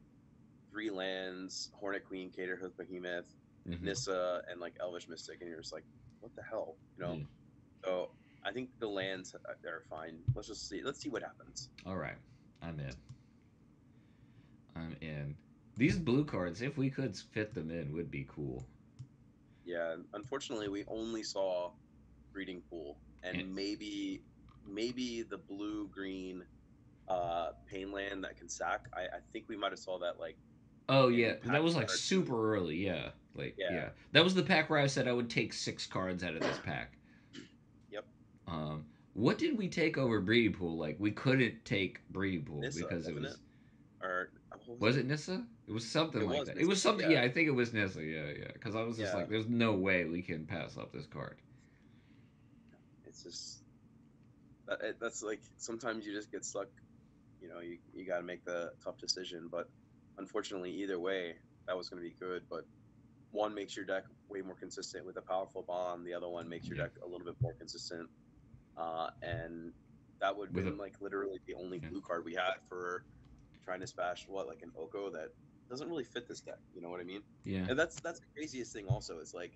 Speaker 2: three lands, Hornet Queen, Caterhoof Behemoth,
Speaker 1: Hmm.
Speaker 2: Nissa, and like Elvish Mystic, and you're just like, what the hell,
Speaker 1: Yeah.
Speaker 2: So I think the lands they're fine. Let's just see. Let's see what happens.
Speaker 1: All right. I'm in. I'm in. These blue cards, if we could fit them in, would be cool.
Speaker 2: Yeah, unfortunately, we only saw Breeding Pool
Speaker 1: And,
Speaker 2: and maybe the blue green pain land that can sack. I think we might have saw that like
Speaker 1: oh yeah,
Speaker 2: in
Speaker 1: that
Speaker 2: pack
Speaker 1: was
Speaker 2: one
Speaker 1: like
Speaker 2: or two.
Speaker 1: super early. Yeah, like
Speaker 2: Yeah.
Speaker 1: yeah, that was the pack where I said I would take 6 cards out of this pack.
Speaker 2: Yep.
Speaker 1: Um, what did we take over Breeding Pool? Like we couldn't take Breeding Pool
Speaker 2: Nissa,
Speaker 1: because it
Speaker 2: wasn't it?
Speaker 1: was
Speaker 2: Or what was
Speaker 1: was
Speaker 2: it?
Speaker 1: it Nissa? It was something
Speaker 2: It
Speaker 1: like
Speaker 2: was
Speaker 1: that. It was
Speaker 2: Nissa.
Speaker 1: something.
Speaker 2: Yeah.
Speaker 1: Yeah, I think it was Nissa. Yeah, yeah. Because I was just
Speaker 2: Yeah.
Speaker 1: like, there's no way we can pass up this card.
Speaker 2: It's just that's like sometimes you just get stuck. You got to make the tough decision. But unfortunately, either way, that was going to be good. But one makes your deck way more consistent with a powerful bond. The other one makes your
Speaker 1: Yeah,
Speaker 2: deck a little bit more consistent. And that would have
Speaker 1: with a
Speaker 2: been like literally the only
Speaker 1: yeah,
Speaker 2: blue card we had for trying to smash like an Oko that doesn't really fit this deck. You know what I mean?
Speaker 1: yeah,
Speaker 2: And that's the craziest thing. Also, is like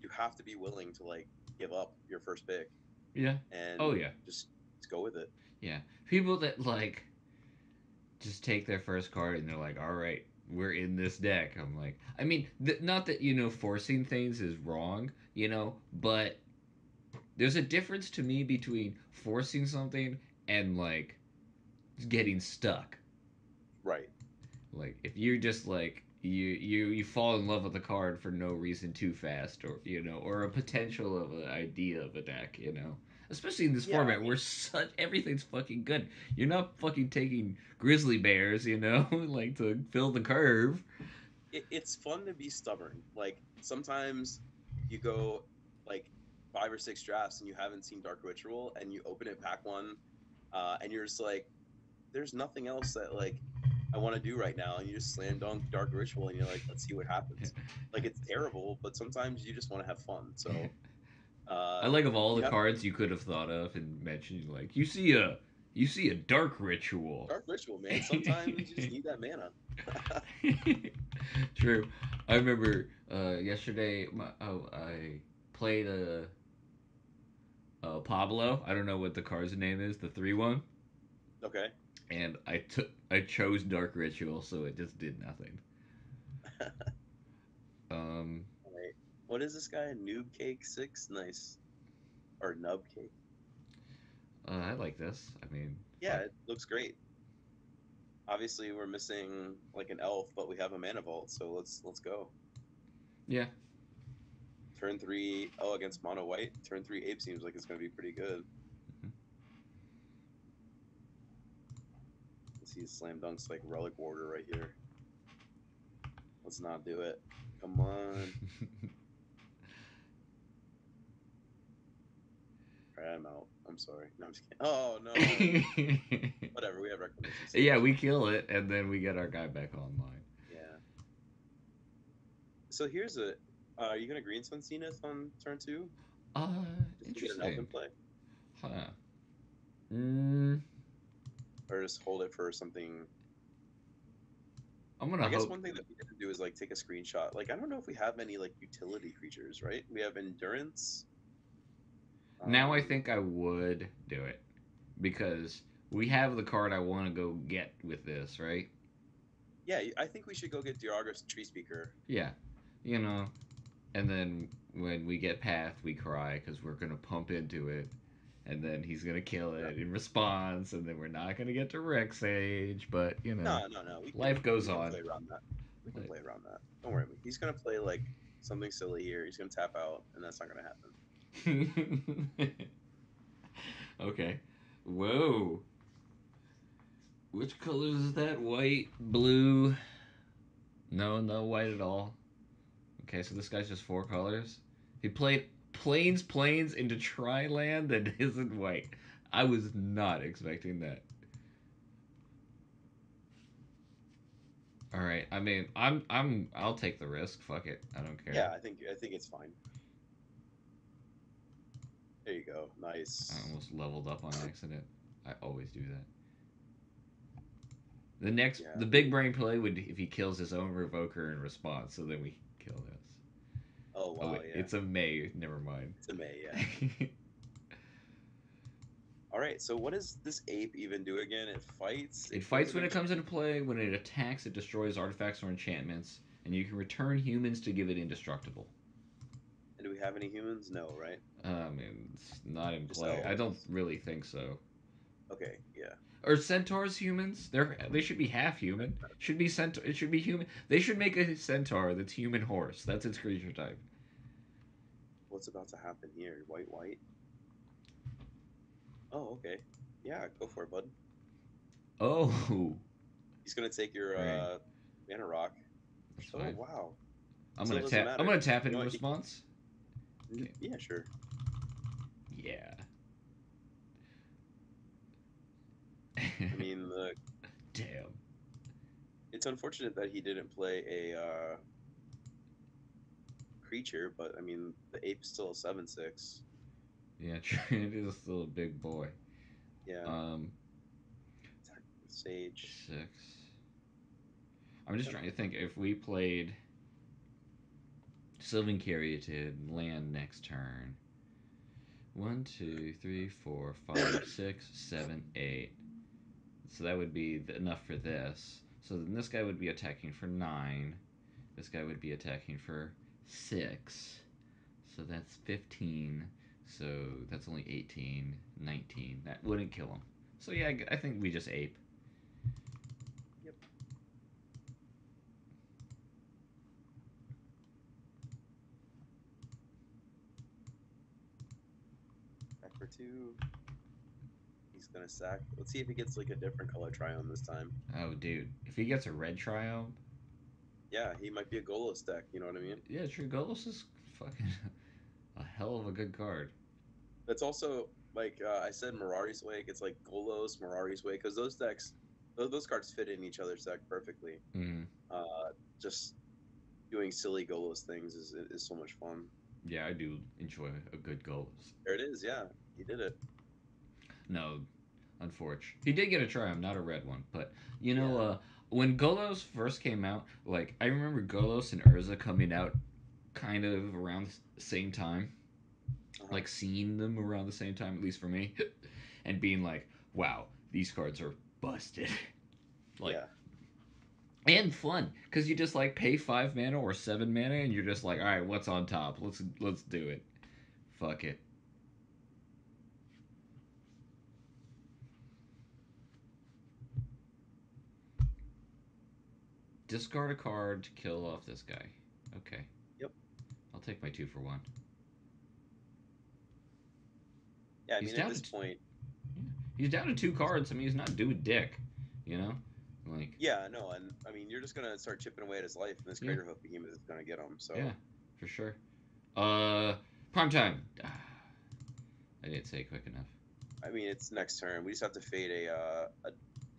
Speaker 2: you have to be willing to like give up your first pick
Speaker 1: yeah.
Speaker 2: and
Speaker 1: Oh yeah,
Speaker 2: just go with it.
Speaker 1: yeah. People that like just take their first card and they're like, all right, we're in this deck. I'm like, I mean, not that forcing things is wrong, but there's a difference to me between forcing something and like getting stuck.
Speaker 2: Right.
Speaker 1: Like if you're just like you fall in love with a card for no reason too fast, or a potential of an idea of a deck, especially in this
Speaker 2: Yeah. I
Speaker 1: format where
Speaker 2: mean,
Speaker 1: such everything's fucking good. You're not fucking taking grizzly bears, like to fill the curve.
Speaker 2: it's fun to be stubborn. Like sometimes you go like 5 or 6 drafts and you haven't seen Dark Ritual and you open it pack one, and you're just like, there's nothing else that like I want to do right now, and you just slam dunk Dark Ritual and you're like, let's see what happens. Like it's terrible, but sometimes you just want to have fun. So
Speaker 1: I like of all the
Speaker 2: you have
Speaker 1: cards you could have thought of and mentioned, like you see a dark ritual.
Speaker 2: Dark Ritual, man. Sometimes you just need that mana.
Speaker 1: True. I remember yesterday. I played Pablo. I don't know what the card's name is. The 3/1,
Speaker 2: Okay.
Speaker 1: and I chose Dark Ritual, so it just did nothing. Um,
Speaker 2: All right. What is this guy? Noob Cake 6? Nice. Or Nub Cake.
Speaker 1: I like this. I mean,
Speaker 2: Yeah, it looks great. Obviously, we're missing like an elf, but we have a mana vault, so let's go.
Speaker 1: yeah,
Speaker 2: Turn three, against mono white. Turn three ape seems like it's gonna be pretty good. Let's see slam dunks like relic warder right here. Let's not do it. Come on. All right, I'm out. I'm sorry. No, I'm just kidding. Oh no. Whatever. We have reclamation.
Speaker 1: yeah. We kill it, and then we get our guy back online.
Speaker 2: Yeah. So here's a. Are you gonna green Sun Zenith on turn two?
Speaker 1: Uh,
Speaker 2: Just to get an elf in
Speaker 1: interesting.
Speaker 2: play,
Speaker 1: Huh. Mm,
Speaker 2: or just hold it for something.
Speaker 1: I'm gonna
Speaker 2: I guess
Speaker 1: hope.
Speaker 2: one thing that we could do is like take a screenshot. Like I don't know if we have any like utility creatures, right? We have endurance.
Speaker 1: Now I think I would do it because we have the card I want to go get with this, right?
Speaker 2: Yeah, I think we should go get Diargos Tree Speaker.
Speaker 1: Yeah, you know, and then when we get Path, we cry because we're gonna pump into it, and then he's gonna kill
Speaker 2: Yeah.
Speaker 1: it in response, and then we're not gonna get to Rex Age, but
Speaker 2: No, no, no. We
Speaker 1: life
Speaker 2: can
Speaker 1: goes
Speaker 2: we can
Speaker 1: on.
Speaker 2: play around that. We can
Speaker 1: Like-
Speaker 2: play around that. Don't worry. He's gonna play like something silly here. He's gonna tap out, and that's not gonna happen.
Speaker 1: okay. Whoa. Which colors is that? White, blue. No, no white at all. Okay, so this guy's just four colors. He played planes into Tri-Land that isn't white. I was not expecting that. All right. I mean, I'll take the risk. Fuck it. I don't care.
Speaker 2: Yeah, I think it's fine. There you go.
Speaker 1: I
Speaker 2: Nice.
Speaker 1: almost leveled up on accident. I always do that.
Speaker 2: Yeah.
Speaker 1: The big brain play would if he kills his own revoker in response. So then we kill this.
Speaker 2: Oh
Speaker 1: Oh
Speaker 2: wow,
Speaker 1: wait,
Speaker 2: yeah.
Speaker 1: it's a May. Never mind.
Speaker 2: It's a May, yeah. All right. So what does this ape even do again? It fights.
Speaker 1: It
Speaker 2: It kills
Speaker 1: fights
Speaker 2: an
Speaker 1: when it comes
Speaker 2: enchant.
Speaker 1: into play. When it attacks, it destroys artifacts or enchantments, and you can return humans to give it indestructible.
Speaker 2: And do we have any humans? No, right?
Speaker 1: It's not in
Speaker 2: Just
Speaker 1: play. I don't
Speaker 2: elves.
Speaker 1: really think so.
Speaker 2: Okay, yeah.
Speaker 1: Are centaurs humans? They should be half human. Should be centaur. It should be human. They should make a centaur that's human horse. That's its creature type.
Speaker 2: What's about to happen here? White, white. Oh, okay. Yeah, go for it, bud.
Speaker 1: Oh,
Speaker 2: He's gonna take your
Speaker 1: right.
Speaker 2: mana rock.
Speaker 1: That's
Speaker 2: Oh
Speaker 1: fine.
Speaker 2: wow.
Speaker 1: I'm
Speaker 2: Still
Speaker 1: gonna
Speaker 2: doesn't
Speaker 1: tap. I'm
Speaker 2: matter.
Speaker 1: gonna tap
Speaker 2: You
Speaker 1: it
Speaker 2: know
Speaker 1: in
Speaker 2: what?
Speaker 1: response. Okay.
Speaker 2: Yeah, sure.
Speaker 1: Yeah.
Speaker 2: I mean,
Speaker 1: Damn.
Speaker 2: it's unfortunate that he didn't play a creature, but I mean, the ape's still a 7/6.
Speaker 1: Yeah, it is still a big boy.
Speaker 2: Yeah,
Speaker 1: Um,
Speaker 2: attack with Sage.
Speaker 1: 6. I'm just
Speaker 2: Yep.
Speaker 1: trying to think if we played Sylvan Caryatid land next turn. 1, 2, 3, 4, 5, 6, 7, 8. So that would be enough for this. So then this guy would be attacking for 9. This guy would be attacking for 6. So that's 15. So that's only 18, 19. That wouldn't kill him. So yeah, I think we just ape.
Speaker 2: Yep. Back for 2. He's gonna sack. Let's see if he gets like a different color Tryon this time.
Speaker 1: Oh, dude. If he gets a red triumph,
Speaker 2: Yeah, he might be a Golos deck. You know what I mean?
Speaker 1: yeah, true. Golos is fucking a hell of a good card.
Speaker 2: That's also like I said, Mirari's Wake. It's like Golos, Mirari's Wake, because those decks, those cards fit in each other's deck perfectly.
Speaker 1: Mm.
Speaker 2: Just doing silly Golos things is so much fun.
Speaker 1: Yeah, I do enjoy a good Golos.
Speaker 2: There it is. Yeah, he did it.
Speaker 1: No, unfortunately. He did get a triumph, not a red one. But, you know,
Speaker 2: Yeah.
Speaker 1: when Golos first came out, like, I remember Golos and Urza coming out kind of around the same time.
Speaker 2: Uh-huh.
Speaker 1: Like, seeing them around the same time, at least for me. And being like, wow, these cards are busted. Like,
Speaker 2: Yeah.
Speaker 1: and fun because you just like pay 5 mana or 7 mana and you're just like, all right, what's on top? Let's do it. Fuck it. Discard a card to kill off this guy. Okay,
Speaker 2: Yep.
Speaker 1: I'll take my 2 for 1.
Speaker 2: Yeah. I
Speaker 1: He's
Speaker 2: mean, at
Speaker 1: down
Speaker 2: this
Speaker 1: to
Speaker 2: point,
Speaker 1: he's down to 2 cards. I mean, he's not doing dick, you know. Like,
Speaker 2: yeah, no, and I mean, you're just gonna start chipping away at his life, and this
Speaker 1: yeah,
Speaker 2: Crater Hoof Behemoth is gonna get him. So
Speaker 1: yeah, for sure. Prime time. I didn't say it quick enough.
Speaker 2: I mean, it's next turn. We just have to fade a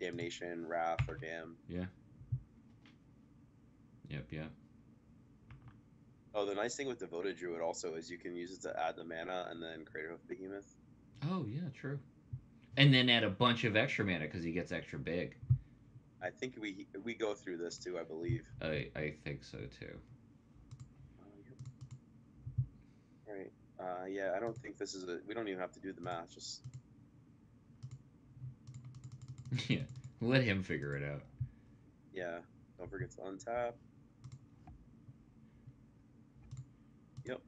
Speaker 2: Damnation, Wrath, or Dam.
Speaker 1: Yeah. Yep.
Speaker 2: Oh, the nice thing with Devoted Druid also is you can use it to add the mana and then Crater Hoof Behemoth.
Speaker 1: Oh yeah, true. And then add a bunch of extra mana because he gets extra big.
Speaker 2: I think we go through this too. I believe.
Speaker 1: I think so too.
Speaker 2: Yep. Right. Yeah, I don't think this is a. We don't even have to do the math. Just
Speaker 1: Yeah, let him figure it out.
Speaker 2: yeah. Don't forget to untap. Yep.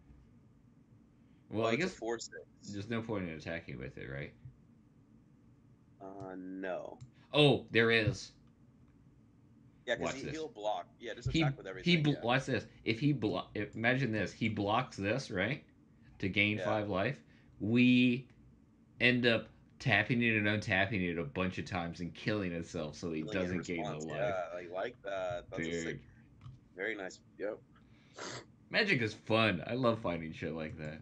Speaker 1: Well, I
Speaker 2: It's a
Speaker 1: guess
Speaker 2: 4/6.
Speaker 1: there's no point in attacking with it, right?
Speaker 2: No.
Speaker 1: Oh, there is.
Speaker 2: Yeah, because
Speaker 1: Watch this.
Speaker 2: he'll block. Yeah, just
Speaker 1: He
Speaker 2: attack with everything. Yeah.
Speaker 1: watch this. If he imagine this, he blocks this right to gain
Speaker 2: Yeah.
Speaker 1: 5 life. We end up tapping it and untapping it a bunch of times and killing itself so he
Speaker 2: Healing in
Speaker 1: doesn't gain the
Speaker 2: response.
Speaker 1: life.
Speaker 2: Yeah, I like that. That's a sick,
Speaker 1: Dude,
Speaker 2: very nice. Yep.
Speaker 1: Magic is fun. I love finding shit like that.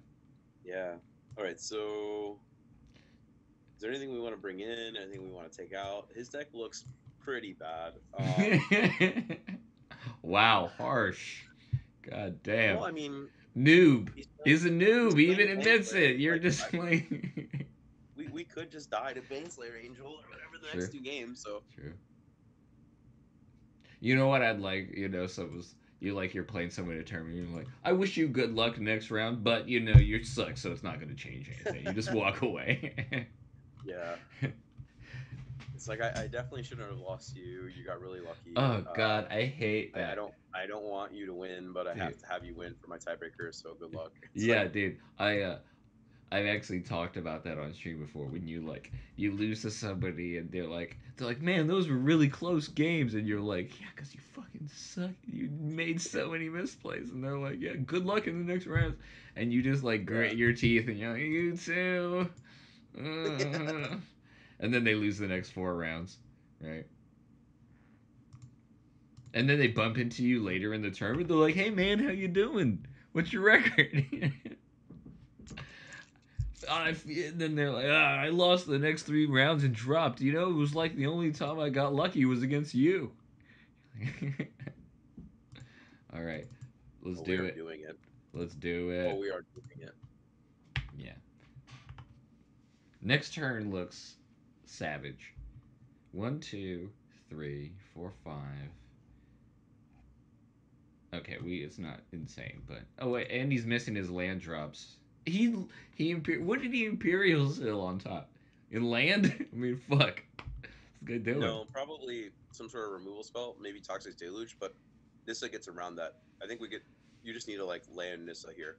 Speaker 2: Yeah. All right. So, is there anything we want to bring in? Anything we want to take out? His deck looks pretty bad.
Speaker 1: Wow, harsh. God damn.
Speaker 2: Well, I mean,
Speaker 1: Noob.
Speaker 2: he's playing,
Speaker 1: He's a
Speaker 2: he's
Speaker 1: noob. He
Speaker 2: playing
Speaker 1: even
Speaker 2: a
Speaker 1: admits
Speaker 2: Baneslayer.
Speaker 1: it. You're
Speaker 2: Like,
Speaker 1: just like.
Speaker 2: we could just die to Baneslayer Angel or whatever the
Speaker 1: True.
Speaker 2: next two games. So,
Speaker 1: True. You know what I'd like? You know, someone's. You like you're playing someone in a tournament. You're like, I wish you good luck next round, but you know you suck, so it's not going to change anything. You just walk away.
Speaker 2: yeah. It's like I definitely shouldn't have lost you. You got really lucky.
Speaker 1: Oh God, I hate
Speaker 2: I
Speaker 1: that.
Speaker 2: don't want you to win, but I
Speaker 1: Dude.
Speaker 2: have to have you win for my tiebreaker. So good luck. It's
Speaker 1: Yeah,
Speaker 2: like
Speaker 1: dude. I've actually talked about that on stream before. When you lose to somebody and they're like, man, those were really close games, and you're like, yeah, cause you fucking suck. You made so many misplays, and they're like, yeah, good luck in the next round, and you just like
Speaker 2: yeah.
Speaker 1: grit your teeth and you're like, you too. And then they lose the next 4 rounds, right? And then they bump into you later in the tournament. They're like, hey man, how you doing? What's your record? Then they're like, I lost the next 3 rounds and dropped. You know, it was like the only time I got lucky was against you. All right, let's
Speaker 2: we
Speaker 1: do
Speaker 2: are
Speaker 1: it.
Speaker 2: doing it.
Speaker 1: Let's do
Speaker 2: Oh,
Speaker 1: it.
Speaker 2: we are doing it.
Speaker 1: Yeah. Next turn looks savage. 1, 2, 3, 4, 5. Okay, it's not insane, but oh wait, and he's missing his land drops. He what did he Imperial Seal on top? In land? I mean, fuck. What's the guy doing?
Speaker 2: No, probably some sort of removal spell, maybe Toxic Deluge, but Nissa gets around that. I think we get. You just need to like land Nissa here.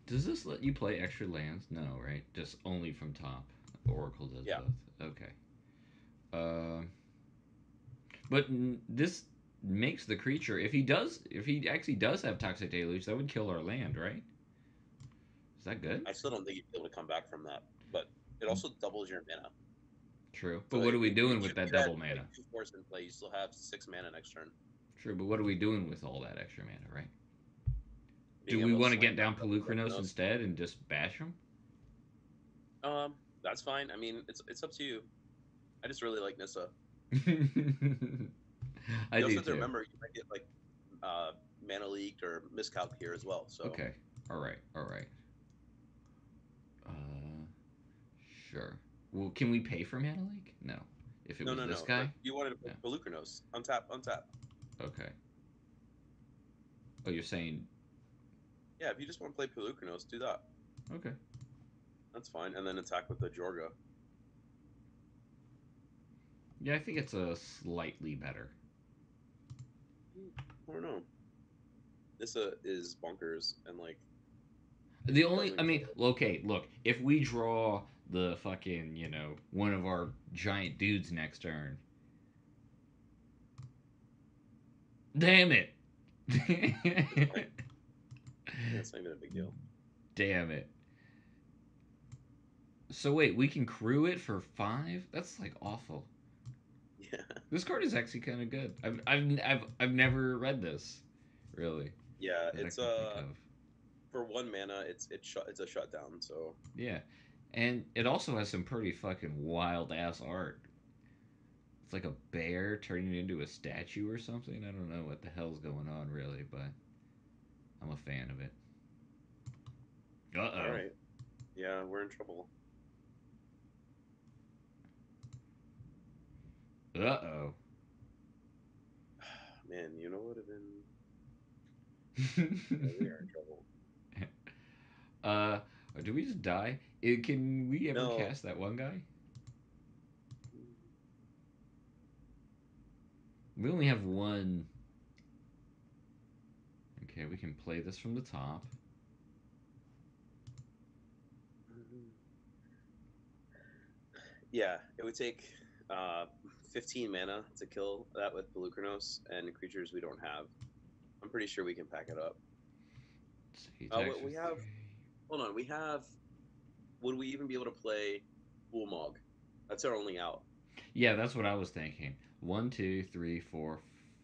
Speaker 1: Does this let you play extra lands? No, right? Just only from top. Oracle does
Speaker 2: Yeah.
Speaker 1: both. Okay. Uh, but this makes the creature if he actually does have Toxic Deluge, that would kill our land, right? Is that good?
Speaker 2: I still don't think you'd be able to come back from that, but it also doubles your mana.
Speaker 1: True. But
Speaker 2: So
Speaker 1: what are we doing
Speaker 2: if
Speaker 1: with that
Speaker 2: you had,
Speaker 1: double mana?
Speaker 2: like, 2 force in play, you still have 6 mana next turn.
Speaker 1: True, but what are we doing with all that extra mana, right?
Speaker 2: Being
Speaker 1: Do we
Speaker 2: able
Speaker 1: want to
Speaker 2: swing
Speaker 1: get down
Speaker 2: back up with
Speaker 1: Pelucranos
Speaker 2: Pelucranos.
Speaker 1: instead and just bash him?
Speaker 2: That's fine. I mean, it's up to you. I just really like Nissa.
Speaker 1: I
Speaker 2: You also
Speaker 1: do
Speaker 2: have to
Speaker 1: too.
Speaker 2: remember you might get like mana leaked or miscalc here as well. So
Speaker 1: Okay. All right. All right. Sure. Well, can we pay for mana leak? No. If it
Speaker 2: no,
Speaker 1: was
Speaker 2: no,
Speaker 1: this
Speaker 2: no.
Speaker 1: guy.
Speaker 2: You wanted to play
Speaker 1: Yeah.
Speaker 2: Pelucranos. Untap, untap.
Speaker 1: Okay. Oh, you're saying
Speaker 2: Yeah, if you just want to play Pelucranos, do that.
Speaker 1: okay.
Speaker 2: That's fine. And then attack with the Jorga.
Speaker 1: Yeah, I think it's a slightly better.
Speaker 2: I don't know. Nissa is bonkers and like
Speaker 1: The only, I
Speaker 2: doesn't
Speaker 1: mean,
Speaker 2: kill.
Speaker 1: okay, look, if we draw the fucking, one of our giant dudes next turn, damn it.
Speaker 2: That's not even a big deal.
Speaker 1: Damn it. So wait, we can crew it for 5? That's like awful.
Speaker 2: Yeah.
Speaker 1: This card is actually kind of good. I've never read this, really.
Speaker 2: Yeah,
Speaker 1: That I
Speaker 2: it's
Speaker 1: can think of.
Speaker 2: for 1 mana, it's a shutdown. So
Speaker 1: Yeah, and it also has some pretty fucking wild ass art. It's like a bear turning into a statue or something. I don't know what the hell's going on really, but I'm a fan of it. Uh
Speaker 2: all
Speaker 1: oh.
Speaker 2: right, yeah, we're in trouble.
Speaker 1: Uh oh.
Speaker 2: Man, you know what would have been? Yeah, we are in trouble.
Speaker 1: uh, do we just die? Can we ever
Speaker 2: No.
Speaker 1: cast that one guy? We only have one. Okay, we can play this from the top.
Speaker 2: Yeah, it would take 15 mana to kill that with Pelucranos and creatures we don't have. I'm pretty sure we can pack it up. We have. Hold on, we have. Would we even be able to play Bullmog That's our only out.
Speaker 1: Yeah, that's what I was thinking. One, two, three, four,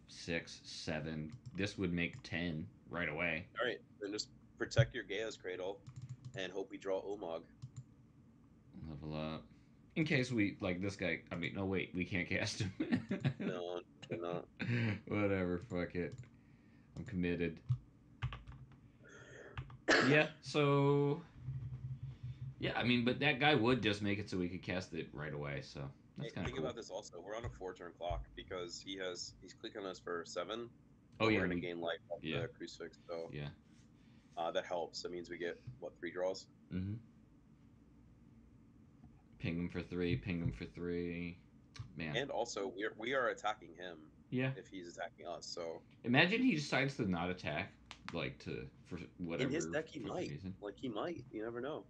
Speaker 1: 6, 7. This would make 10 right away.
Speaker 2: All right, then just protect your Gaia's Cradle and hope we draw Ulamog.
Speaker 1: Level up. In case we like this guy. I mean, no, wait, we can't cast him.
Speaker 2: No, cannot.
Speaker 1: Whatever, fuck it. I'm committed. Yeah, so yeah, I mean, but that guy would just make it so we could cast it right away. So that's
Speaker 2: Hey,
Speaker 1: kind of
Speaker 2: think
Speaker 1: cool.
Speaker 2: about this also. We're on a 4 turn clock because he's clicking us for 7,
Speaker 1: Oh
Speaker 2: but we're
Speaker 1: yeah,
Speaker 2: gonna
Speaker 1: we
Speaker 2: gain life off
Speaker 1: yeah
Speaker 2: the crucifix, so
Speaker 1: yeah.
Speaker 2: that helps. That means we get what, 3 draws.
Speaker 1: Mm-hmm. Ping him for 3. Ping him for 3. Man.
Speaker 2: And also we are attacking him
Speaker 1: Yeah.
Speaker 2: if he's attacking us. So
Speaker 1: Imagine he decides to not attack, like to for
Speaker 2: in
Speaker 1: whatever
Speaker 2: his deck he
Speaker 1: for
Speaker 2: might.
Speaker 1: reason.
Speaker 2: Like he might. You never know.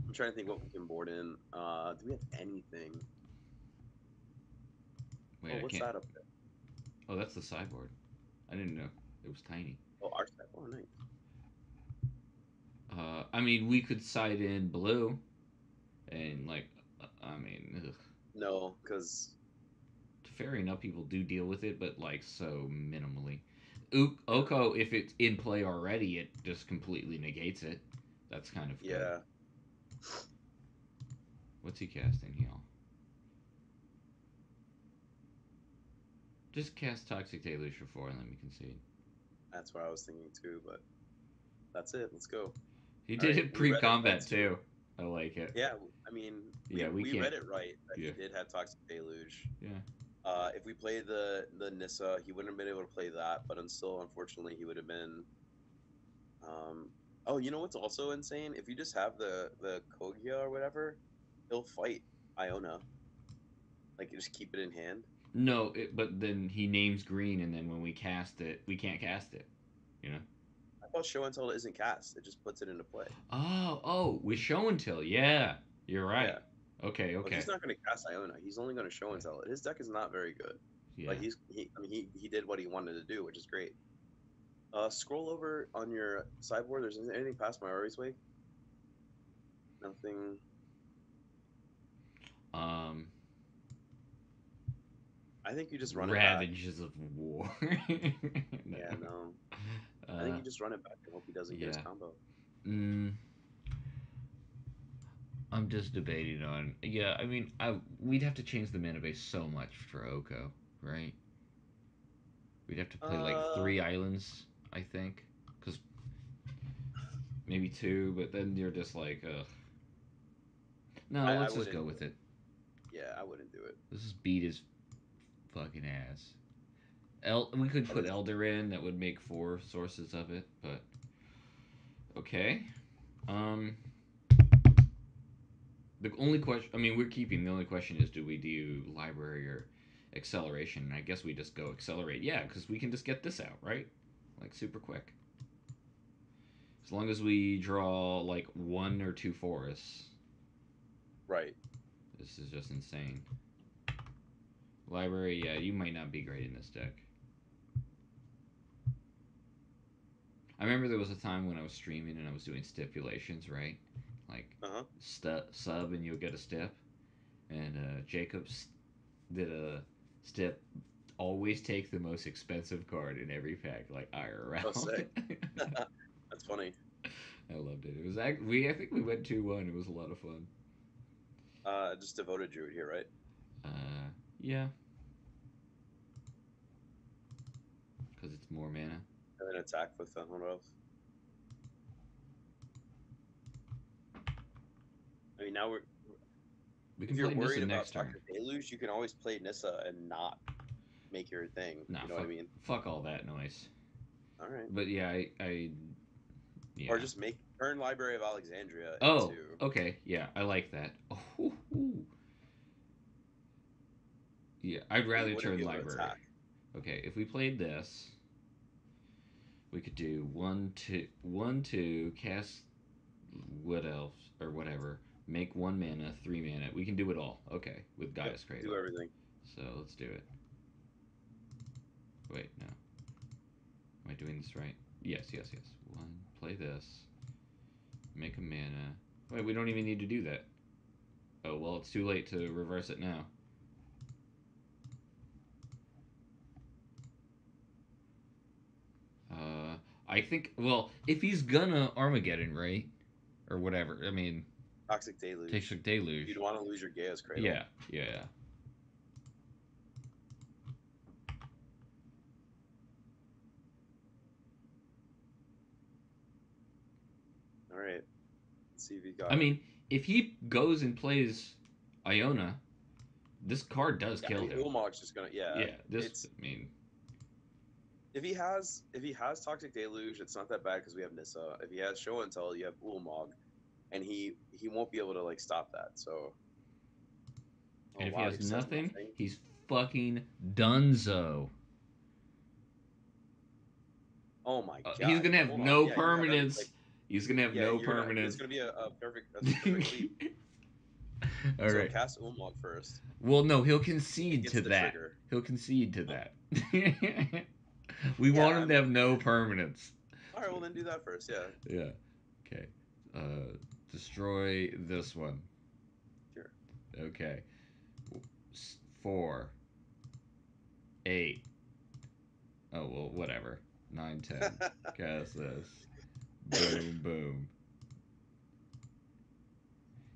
Speaker 2: I'm trying to think what we can board in. Do we have anything?
Speaker 1: Wait,
Speaker 2: Oh,
Speaker 1: I
Speaker 2: what's
Speaker 1: can't.
Speaker 2: that up there?
Speaker 1: Oh, that's the sideboard. I didn't know it was tiny.
Speaker 2: Oh, our set. Oh, nice.
Speaker 1: I mean, we could side in blue, and like, I mean, ugh.
Speaker 2: No, because
Speaker 1: Fair enough, people do deal with it, but like so minimally. Oko, if it's in play already, it just completely negates it. That's kind of good.
Speaker 2: yeah,
Speaker 1: What's he casting here? Just cast Toxic Deluge for 4 and let me concede.
Speaker 2: that's what I was thinking too. But that's it. Let's go.
Speaker 1: He
Speaker 2: All
Speaker 1: did
Speaker 2: right,
Speaker 1: it
Speaker 2: we read it
Speaker 1: pre-combat
Speaker 2: right,
Speaker 1: too. I like it.
Speaker 2: Yeah, I mean,
Speaker 1: Yeah, we
Speaker 2: we
Speaker 1: can't.
Speaker 2: read it right that
Speaker 1: Yeah.
Speaker 2: he did have Toxic Deluge.
Speaker 1: Yeah.
Speaker 2: If we played the Nissa, he wouldn't have been able to play that, but still, unfortunately, he would have been. Oh, you know what's also insane? If you just have the Kogia or whatever, he'll fight Iona. Like you just keep it in hand.
Speaker 1: No, but then he names green, and then when we cast it, we can't cast it. You know.
Speaker 2: I thought Show and Tell isn't cast; it just puts it into play.
Speaker 1: Oh, with show and tell. Yeah, you're right.
Speaker 2: Yeah.
Speaker 1: Okay,
Speaker 2: Well,
Speaker 1: okay.
Speaker 2: he's not going to cast Iona. He's only going to Show and Tell it. His deck is not very good.
Speaker 1: Yeah.
Speaker 2: Like I mean, he did what he wanted to do, which is great. Scroll over on your sideboard. There's anything past my Ari's Wake? Nothing.
Speaker 1: Um.
Speaker 2: I think you just run it back.
Speaker 1: Ravages of War. No.
Speaker 2: Yeah, no. I think you just run it back and hope he doesn't get his combo.
Speaker 1: I'm just debating on. Yeah, I mean, we'd have to change the mana base so much for Oko, right? We'd have to play like 3 islands, I think, because maybe 2, but then you're just like, ugh. No, let's just go with it.
Speaker 2: Yeah, I wouldn't do it.
Speaker 1: Let's just beat his fucking ass. We could put Elder in. That would make 4 sources of it, but okay. The only question, I mean, we're keeping. The only question is, do we do library or acceleration? And I guess we just go accelerate. Yeah, because we can just get this out, right? Like super quick. As long as we draw like 1 or 2 forests.
Speaker 2: Right.
Speaker 1: This is just insane. Library, yeah, you might not be great in this deck. I remember there was a time when I was streaming and I was doing stipulations, right? Like sub and you'll get a stip. And Jacobs did a stip. Always take the most expensive card in every pack, like IRL.
Speaker 2: Oh, sick. That's funny.
Speaker 1: I loved it. It was I think we went 2-1. It was a lot of fun.
Speaker 2: Just Devoted Druid here, right?
Speaker 1: Yeah. Because it's more mana.
Speaker 2: And then attack with what else? I mean, now
Speaker 1: we can
Speaker 2: if you're
Speaker 1: play
Speaker 2: worried
Speaker 1: Nissa
Speaker 2: about
Speaker 1: next turn.
Speaker 2: Deluge, you can always play Nissa and not make your thing.
Speaker 1: Nah,
Speaker 2: you know what I mean?
Speaker 1: Fuck all that noise.
Speaker 2: All right.
Speaker 1: But yeah, I yeah.
Speaker 2: Or just turn Library of Alexandria.
Speaker 1: Oh, okay. Yeah, I like that. Oh, yeah, I'd rather turn library. Okay, if we played this, we could do 1/2 cast Wood Elf or whatever. Make 1 mana, 3 mana. We can do it all. Okay, with Gaia's Cradle.
Speaker 2: Do everything.
Speaker 1: So let's do it. Wait, no. Am I doing this right? Yes. 1. Play this. Make a mana. Wait, we don't even need to do that. Oh, well, it's too late to reverse it now. I think, well, if he's gonna Armageddon, right? Or whatever, I mean,
Speaker 2: Toxic Deluge.
Speaker 1: Toxic Deluge.
Speaker 2: You'd want to lose your Gaia's Cradle.
Speaker 1: Yeah, yeah.
Speaker 2: All right. Let's see if he got.
Speaker 1: I mean, if he goes and plays Iona, this card does kill him.
Speaker 2: Ulamog's just gonna
Speaker 1: Yeah, this. I mean,
Speaker 2: if he has Toxic Deluge, it's not that bad because we have Nissa. If he has Show and Tell, you have Ulamog, and he won't be able to like stop that. So.
Speaker 1: And if he has nothing, he's fucking Dunzo.
Speaker 2: Oh my god.
Speaker 1: He's gonna have no permanence. He's gonna have no permanence.
Speaker 2: It's gonna be a perfect leap.
Speaker 1: All right.
Speaker 2: So cast Ulamog first.
Speaker 1: Well, no, he'll concede to that.
Speaker 2: Trigger.
Speaker 1: He'll concede to that. We want him to have no permanence.
Speaker 2: All right, well then do that first. Yeah.
Speaker 1: Yeah. Okay. Destroy this one.
Speaker 2: Sure.
Speaker 1: Okay. 4, 8. Oh well, whatever. 9, 10. Cast this. Boom, boom.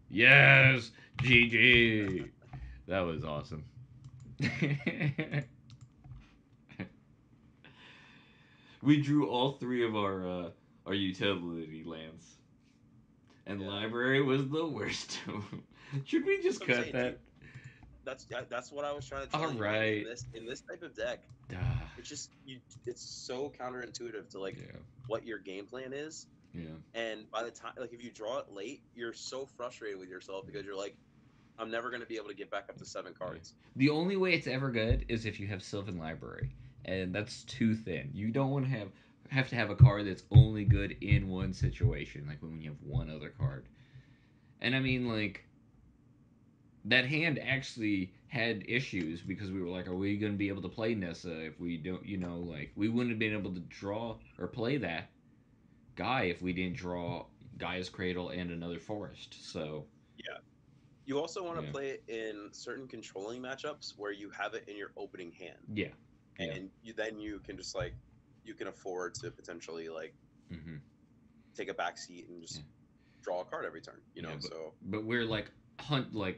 Speaker 1: Yes, GG. That was awesome. We drew all 3 of our utility lands, and library was the worst. Should we just cut that?
Speaker 2: That's what I was trying to tell you.
Speaker 1: All right.
Speaker 2: In this type of deck, it's just it's so counterintuitive to what your game plan is.
Speaker 1: Yeah.
Speaker 2: And by the time, like, if you draw it late, you're so frustrated with yourself because you're like, I'm never going to be able to get back up to 7 cards.
Speaker 1: The only way it's ever good is if you have Sylvan Library, and that's too thin. You don't want to have to have a card that's only good in one situation, like when you have one other card. And I mean, like, that hand actually had issues because we were like, are we going to be able to play Nissa if we don't, like, we wouldn't have been able to draw or play that guy if we didn't draw Gaia's Cradle and another forest. So
Speaker 2: yeah, you also want to play it in certain controlling matchups where you have it in your opening hand.
Speaker 1: Yeah,
Speaker 2: and you can just like you can afford to potentially like take a back seat and just draw a card every turn.
Speaker 1: But we're like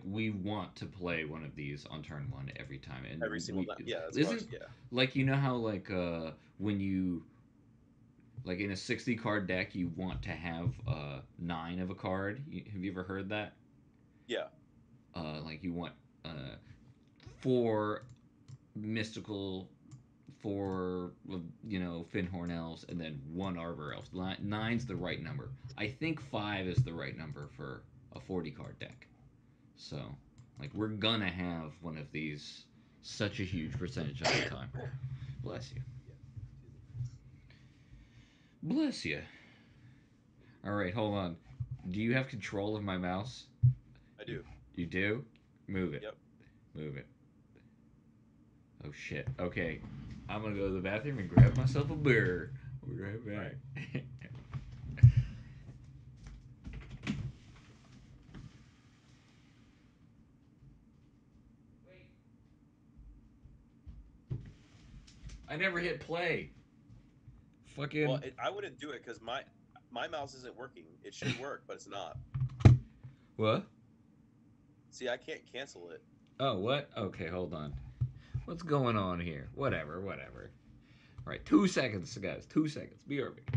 Speaker 1: we want to play one of these on turn 1 every time, and
Speaker 2: every single time. Yeah,
Speaker 1: like how like when you. Like in a 60 card deck, you want to have 9 of a card. Have you ever heard that?
Speaker 2: Yeah.
Speaker 1: Like you want 4 mystical, 4 Finhorn elves, and then 1 Arbor elf. 9's the right number. I think 5 is the right number for a 40 card deck. So, like, we're gonna have one of these such a huge percentage of the time. Bless you. Bless you. All right, hold on. Do you have control of my mouse?
Speaker 2: I do.
Speaker 1: You do? Move it.
Speaker 2: Yep.
Speaker 1: Move it. Oh, shit. Okay. I'm going to go to the bathroom and grab myself a beer. We'll be right back. Right. I never hit play. Fucking.
Speaker 2: Well, I wouldn't do it because my mouse isn't working. It should work, but it's not.
Speaker 1: What?
Speaker 2: See, I can't cancel it.
Speaker 1: Oh, what? Okay, hold on. What's going on here? Whatever. All right, 2 seconds, guys. 2 seconds. Be right back.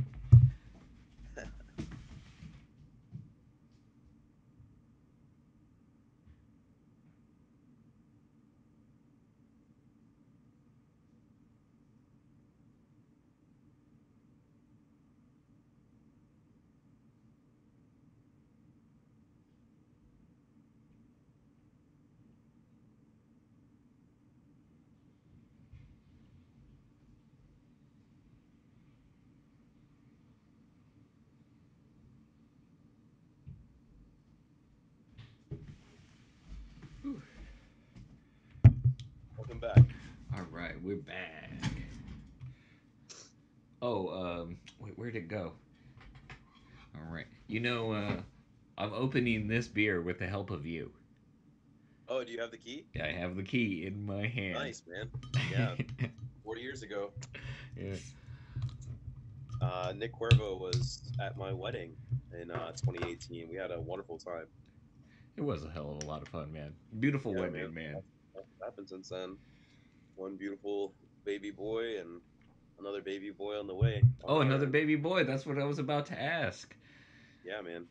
Speaker 2: Welcome back.
Speaker 1: All right, we're back. Oh, wait, where'd it go? All right. You know, I'm opening this beer with the help of you.
Speaker 2: Oh, do you have the key?
Speaker 1: I have the key in my hand.
Speaker 2: Nice, man. Yeah, 4 years ago,
Speaker 1: Yeah.
Speaker 2: Nick Cuervo was at my wedding in 2018. We had a wonderful time.
Speaker 1: It was a hell of a lot of fun, man. Beautiful
Speaker 2: Yeah, man.
Speaker 1: women, man.
Speaker 2: That's happened since then. One beautiful baby boy and another baby boy on the way on
Speaker 1: Oh,
Speaker 2: our
Speaker 1: another
Speaker 2: end.
Speaker 1: baby boy. That's what I was about to ask.
Speaker 2: Yeah, man.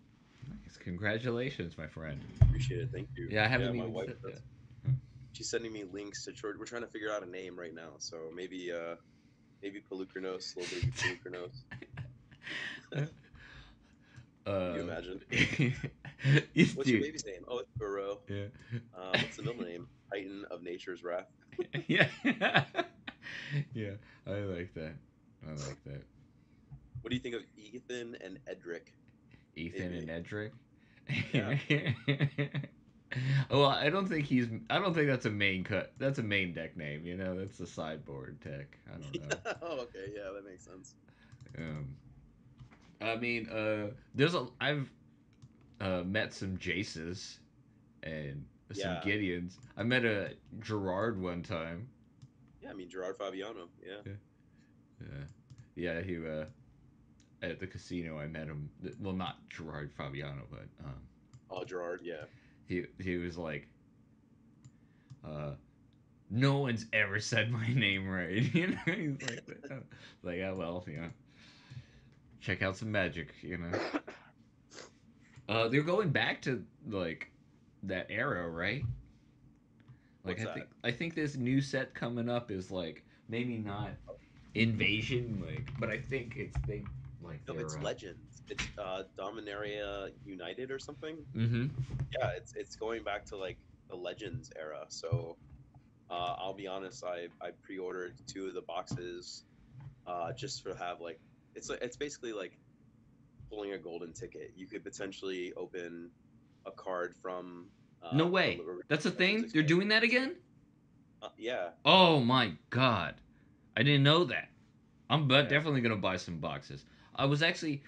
Speaker 1: Nice. Congratulations, my friend.
Speaker 2: Appreciate it. Thank you.
Speaker 1: Yeah, I
Speaker 2: Yeah,
Speaker 1: haven't
Speaker 2: my
Speaker 1: even
Speaker 2: wife
Speaker 1: said
Speaker 2: does.
Speaker 1: that.
Speaker 2: She's sending me links to church. We're trying to figure out a name right now. So maybe Pelucranos, little baby Pelucranos. Could you
Speaker 1: uh,
Speaker 2: imagine? What's your
Speaker 1: dude.
Speaker 2: baby's name? Oh, it's Burrow.
Speaker 1: Yeah.
Speaker 2: What's the middle name? Titan of Nature's Wrath.
Speaker 1: Yeah. Yeah. I like that. I like that.
Speaker 2: What do you think of Ethan and Edric?
Speaker 1: Ethan and
Speaker 2: Maybe.
Speaker 1: Edric.
Speaker 2: Yeah.
Speaker 1: Well, I don't think he's. I don't think that's a main cut. That's a main deck name. You know, that's a sideboard tech. I don't know.
Speaker 2: Oh, okay. Yeah, that makes sense.
Speaker 1: Um, I mean, there's a. I've met some Jaces and some
Speaker 2: Yeah.
Speaker 1: Gideons. I met a Gerard one time.
Speaker 2: Yeah, I mean Gerard Fabiano. Yeah.
Speaker 1: Yeah, yeah, yeah. He at the casino. I met him. Well, not Gerard Fabiano, but
Speaker 2: Oh, Gerard. Yeah.
Speaker 1: he was like, uh, no one's ever said my name right. You know, he's like, like, yeah, well, you know, check out some magic. You know, they're going back to like that era, right? Like
Speaker 2: What's that?
Speaker 1: I think this new set coming up is like maybe not invasion, like, but I think it's they like
Speaker 2: No,
Speaker 1: they're
Speaker 2: it's Legends. It's Dominaria United or something.
Speaker 1: mm-hmm.
Speaker 2: Yeah, it's going back to like the Legends era. So I'll be honest, I pre-ordered two of the boxes just to have like it's basically like pulling a golden ticket. You could potentially open a card from
Speaker 1: No
Speaker 2: the
Speaker 1: way. That's a
Speaker 2: Legends
Speaker 1: thing. They're
Speaker 2: expansion.
Speaker 1: doing that again.
Speaker 2: Yeah,
Speaker 1: Oh my god, I didn't know that. I'm
Speaker 2: yeah.
Speaker 1: definitely gonna buy some boxes. I was actually.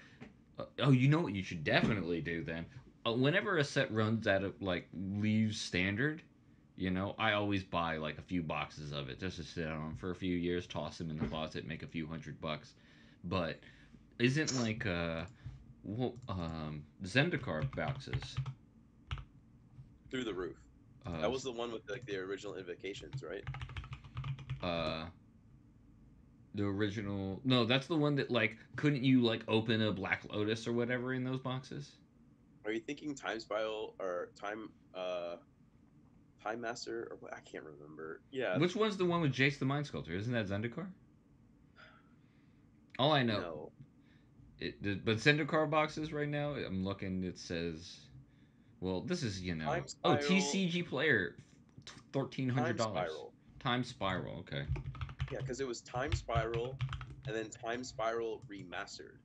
Speaker 1: Oh, you know what you should definitely do then? Whenever a set runs out of like leaves standard, you know, I always buy like a few boxes of it just to sit on for a few years, toss them in the closet, make a few $100. But isn't like Zendikar boxes?
Speaker 2: Through the roof.
Speaker 1: Uh,
Speaker 2: That was the one with like the original invocations, right?
Speaker 1: uh, the original. No, that's the one that like couldn't you like open a Black Lotus or whatever in those boxes?
Speaker 2: Are you thinking Time Spiral or Time Master or what? I can't remember. Yeah,
Speaker 1: Which one's the one with Jace the Mind Sculptor? Isn't that Zendikar? All I know,
Speaker 2: no.
Speaker 1: but Zendikar boxes right now. I'm looking. It says, well, this is
Speaker 2: Time
Speaker 1: oh
Speaker 2: Spiral,
Speaker 1: TCG player,
Speaker 2: Time
Speaker 1: $1,300.
Speaker 2: Spiral.
Speaker 1: Time Spiral. Okay.
Speaker 2: Yeah, because it was Time Spiral and then Time Spiral Remastered.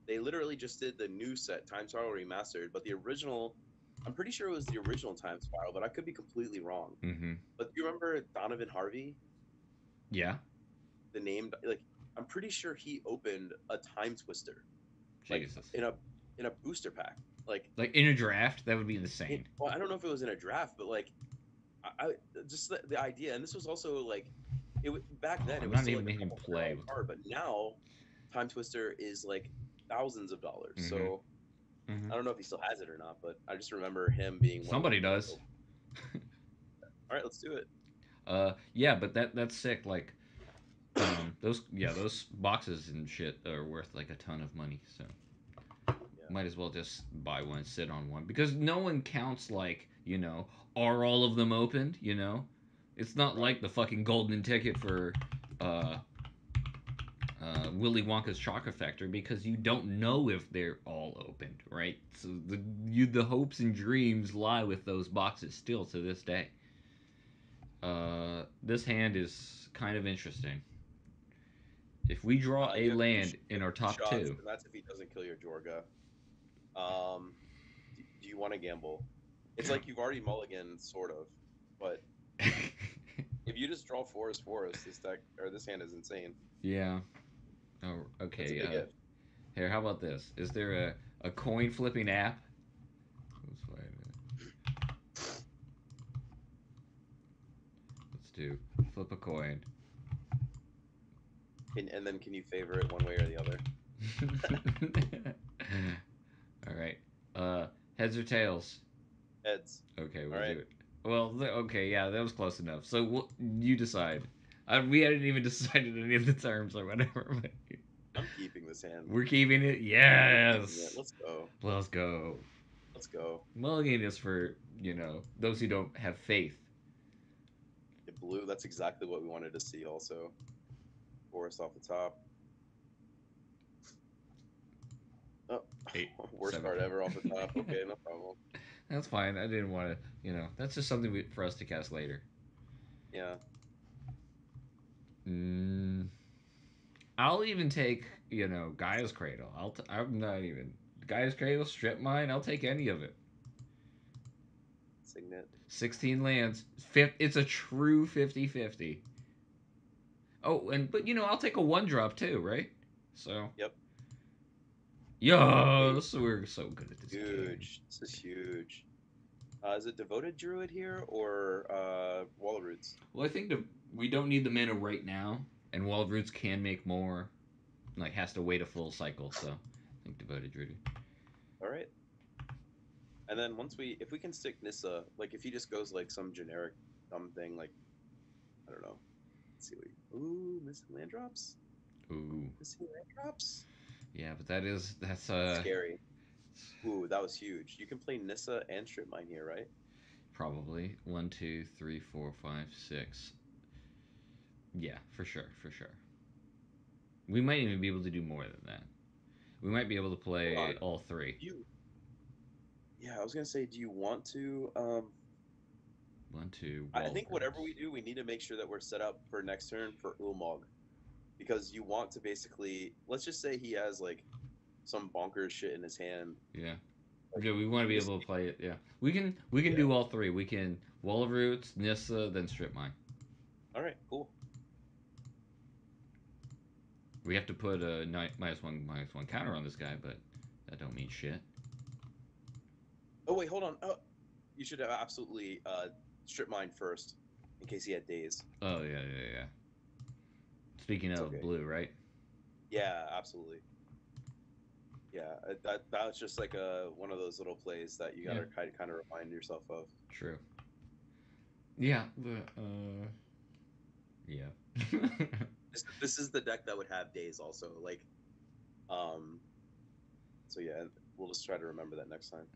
Speaker 2: They literally just did the new set, Time Spiral Remastered, but the original, I'm pretty sure it was the original Time Spiral, but I could be completely wrong.
Speaker 1: Mm-hmm.
Speaker 2: But do you remember Donovan Harvey?
Speaker 1: Yeah.
Speaker 2: The name, like, I'm pretty sure he opened a Time Twister, like
Speaker 1: Jesus.
Speaker 2: in a booster pack.
Speaker 1: Like in a draft, that would be insane.
Speaker 2: Well, I don't know if it was in a draft, but like, I just the idea, and this was also like, back then
Speaker 1: I'm
Speaker 2: it was
Speaker 1: not
Speaker 2: still
Speaker 1: even
Speaker 2: like a
Speaker 1: making
Speaker 2: couple
Speaker 1: play.
Speaker 2: $100 card, but now Time Twister is like thousands of dollars.
Speaker 1: Mhm.
Speaker 2: So
Speaker 1: Mhm.
Speaker 2: I don't know if he still has it or not, but I just remember him being one
Speaker 1: Somebody
Speaker 2: of the
Speaker 1: does.
Speaker 2: All right, let's do it.
Speaker 1: Yeah, but that's sick. Like, those boxes and shit are worth like a ton of money. So
Speaker 2: Yeah.
Speaker 1: might as well just buy one, sit on one because no one counts like are all of them opened? It's not
Speaker 2: Right.
Speaker 1: like the fucking golden ticket for uh, Willy Wonka's Chocolate Factory because you don't know if they're all opened, right? So the hopes and dreams lie with those boxes still to this day. This hand is kind of interesting. If we draw a
Speaker 2: You have
Speaker 1: land in our
Speaker 2: two
Speaker 1: top
Speaker 2: shots,
Speaker 1: two,
Speaker 2: and that's if he doesn't kill your Jorga. Do you want to gamble? It's like you've already mulliganed, sort of, but if you just draw forest, this deck or this hand is insane.
Speaker 1: yeah. Oh,
Speaker 2: That's a
Speaker 1: okay.
Speaker 2: big if.
Speaker 1: Here, how about this? Is there A coin flipping app. Let's find it. Let's do flip a coin.
Speaker 2: And then can you favor it one way or the other?
Speaker 1: All right. Heads or tails?
Speaker 2: Heads.
Speaker 1: Okay,
Speaker 2: All
Speaker 1: we'll
Speaker 2: right.
Speaker 1: do it. Well, okay, yeah, that was close enough. So you decide. We hadn't even decided any of the terms or whatever. But
Speaker 2: I'm keeping this hand.
Speaker 1: we're keeping it.
Speaker 2: We're keeping it.
Speaker 1: Yes.
Speaker 2: Let's go.
Speaker 1: Let's go.
Speaker 2: Let's go.
Speaker 1: Mulligan is for those who don't have faith.
Speaker 2: The blue. That's exactly what we wanted to see. Also, forest off the top. Oh,
Speaker 1: Eight,
Speaker 2: worst
Speaker 1: seven.
Speaker 2: card ever off the top. Okay, no problem.
Speaker 1: That's fine. I didn't want to. That's just something for us to cast later.
Speaker 2: Yeah.
Speaker 1: I'll even take Gaia's Cradle. I'm not even Gaia's Cradle. Strip Mine. I'll take any of it.
Speaker 2: Signet.
Speaker 1: 16 lands. It's a true 50-50. Oh, but I'll take a 1-drop too, right? So.
Speaker 2: Yep.
Speaker 1: Yes, we're so good at this.
Speaker 2: Huge. This is huge. Is it Devoted Druid here or Wall of Roots?
Speaker 1: Well, I think we don't need the mana right now, and Wall of Roots can make more. Like, has to wait a full cycle, so I think Devoted Druid.
Speaker 2: All right. And then if we can stick Nissa, like if he just goes like some generic dumb thing, like I don't know. Let's see missing land drops. Missing land drops.
Speaker 1: Yeah, but that's
Speaker 2: scary. Ooh, that was huge. You can play Nissa and Strip Mine here, right?
Speaker 1: Probably 1, 2, 3, 4, 5, 6. Yeah, for sure. We might even be able to do more than that. We might be able to play all 3.
Speaker 2: Yeah, I was gonna say, do you want to?
Speaker 1: 1, 2.
Speaker 2: I think whatever we do, we need to make sure that we're set up for next turn for Ulamog, because you want to basically, let's just say he has like some bonkers shit in his hand.
Speaker 1: Yeah. Yeah, we want to be able to play it. Yeah, we can do all 3. We can Wall of Roots, Nissa, then Strip Mine.
Speaker 2: All right, cool.
Speaker 1: We have to put a -1/-1 counter on this guy, but that don't mean shit.
Speaker 2: Oh wait, hold on. Oh, you should have absolutely Strip Mine first, in case he had days.
Speaker 1: Oh yeah. Speaking of blue, right?
Speaker 2: Yeah, absolutely. Yeah, that's just like one of those little plays that you gotta kind of remind yourself of.
Speaker 1: True. Yeah, but yeah.
Speaker 2: This is the deck that would have days also, like, so yeah, we'll just try to remember that next time.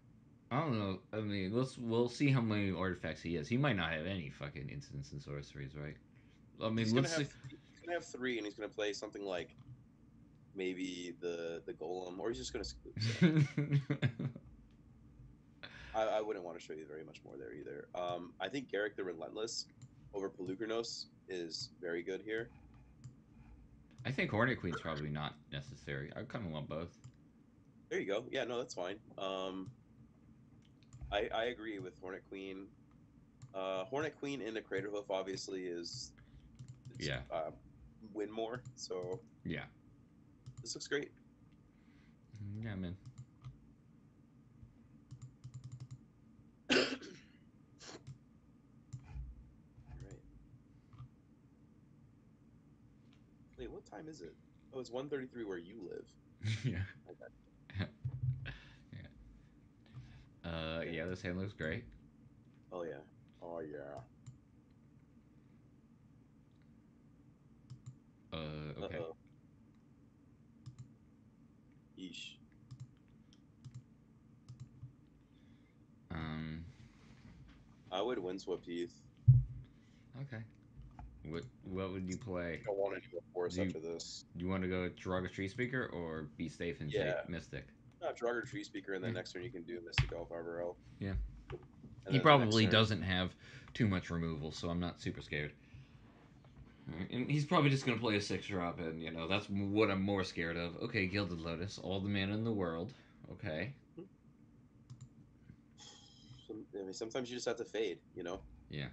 Speaker 1: I don't know. I mean, we'll see how many artifacts he has. He might not have any fucking instants and sorceries, right? I mean,
Speaker 2: he's gonna have 3, and he's gonna play something like maybe the Golem, or he's just gonna scoop. So. I wouldn't want to show you very much more there either. I think Garruk the Relentless over Pelugrinos is very good here.
Speaker 1: I think Hornet Queen's probably not necessary. I kind of want both.
Speaker 2: There you go. Yeah, no, that's fine. I agree with Hornet Queen. Hornet Queen into Craterhoof obviously win more. So
Speaker 1: yeah,
Speaker 2: this looks great.
Speaker 1: Yeah, man.
Speaker 2: Wait, what time is it? Oh, it's 1:33 where you live.
Speaker 1: Yeah. Yeah, this hand looks great.
Speaker 2: Oh yeah. Oh yeah.
Speaker 1: Okay.
Speaker 2: Uh-oh. Yeesh. I would Windswept Heath.
Speaker 1: Okay. What would you play?
Speaker 2: I don't want to do a force after this.
Speaker 1: Do you want to go Draga Tree Speaker or be safe and take Mystic?
Speaker 2: Draga Tree Speaker, and then next turn you can do Mystic Elf Arbor Elf.
Speaker 1: Yeah. He probably doesn't have too much removal, so I'm not super scared. And he's probably just going to play a 6-drop, and, that's what I'm more scared of. Okay, Gilded Lotus, all the mana in the world. Okay.
Speaker 2: I mean, sometimes you just have to fade,
Speaker 1: Yeah.
Speaker 2: Yeah.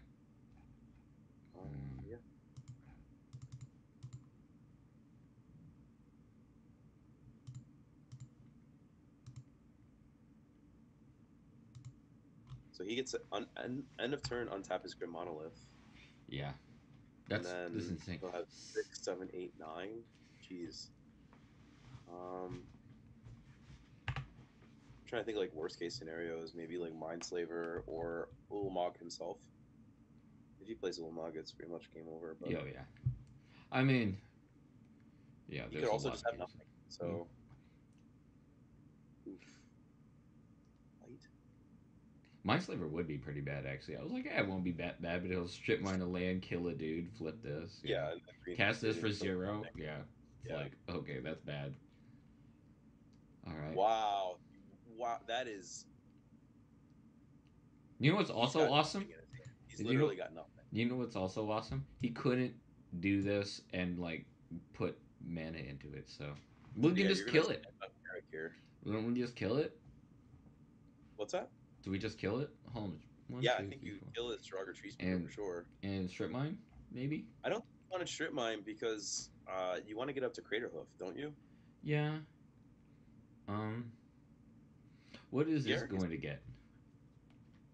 Speaker 2: So he gets end of turn, untap his Grim Monolith,
Speaker 1: Yeah,
Speaker 2: and
Speaker 1: this is
Speaker 2: then
Speaker 1: insane.
Speaker 2: he'll have 6, 7, 8, 9. Jeez. I'm trying to think like worst case scenarios, maybe like Mindslaver or Ulamog himself. If he plays Ulamog, it's pretty much game over. But
Speaker 1: Yeah, yeah. I mean, yeah,
Speaker 2: he
Speaker 1: there's
Speaker 2: could
Speaker 1: a
Speaker 2: also
Speaker 1: lot
Speaker 2: just
Speaker 1: of
Speaker 2: have
Speaker 1: cases.
Speaker 2: nothing. So, oof. Light?
Speaker 1: Mindslaver would be pretty bad, actually. I was like, yeah, it won't be bad, but he'll strip mine a land, kill a dude, flip this. Yeah.
Speaker 2: Yeah, and then green
Speaker 1: Cast this
Speaker 2: didn't
Speaker 1: for
Speaker 2: flip
Speaker 1: 0.
Speaker 2: nothing.
Speaker 1: Yeah. It's
Speaker 2: Yeah.
Speaker 1: like, okay, that's bad. All right.
Speaker 2: Wow. Wow. That is.
Speaker 1: You know what's
Speaker 2: He's
Speaker 1: also
Speaker 2: got
Speaker 1: awesome?
Speaker 2: nothing in his hand. He's
Speaker 1: Is
Speaker 2: literally got nothing.
Speaker 1: you know what's also awesome? He couldn't do this and like put mana into it, so we can
Speaker 2: Yeah,
Speaker 1: just
Speaker 2: you're gonna
Speaker 1: kill it.
Speaker 2: stand up Eric here.
Speaker 1: Don't we just kill it?
Speaker 2: What's that?
Speaker 1: Do we just kill it? Hold on. One,
Speaker 2: Yeah, I
Speaker 1: two,
Speaker 2: think
Speaker 1: three,
Speaker 2: you
Speaker 1: four.
Speaker 2: kill it Stronger Tree Speaker
Speaker 1: And
Speaker 2: for sure.
Speaker 1: and strip mine, maybe?
Speaker 2: I don't want to strip mine because you want to get up to Crater Hoof, don't you?
Speaker 1: Yeah. What is this
Speaker 2: Eric is
Speaker 1: going to get?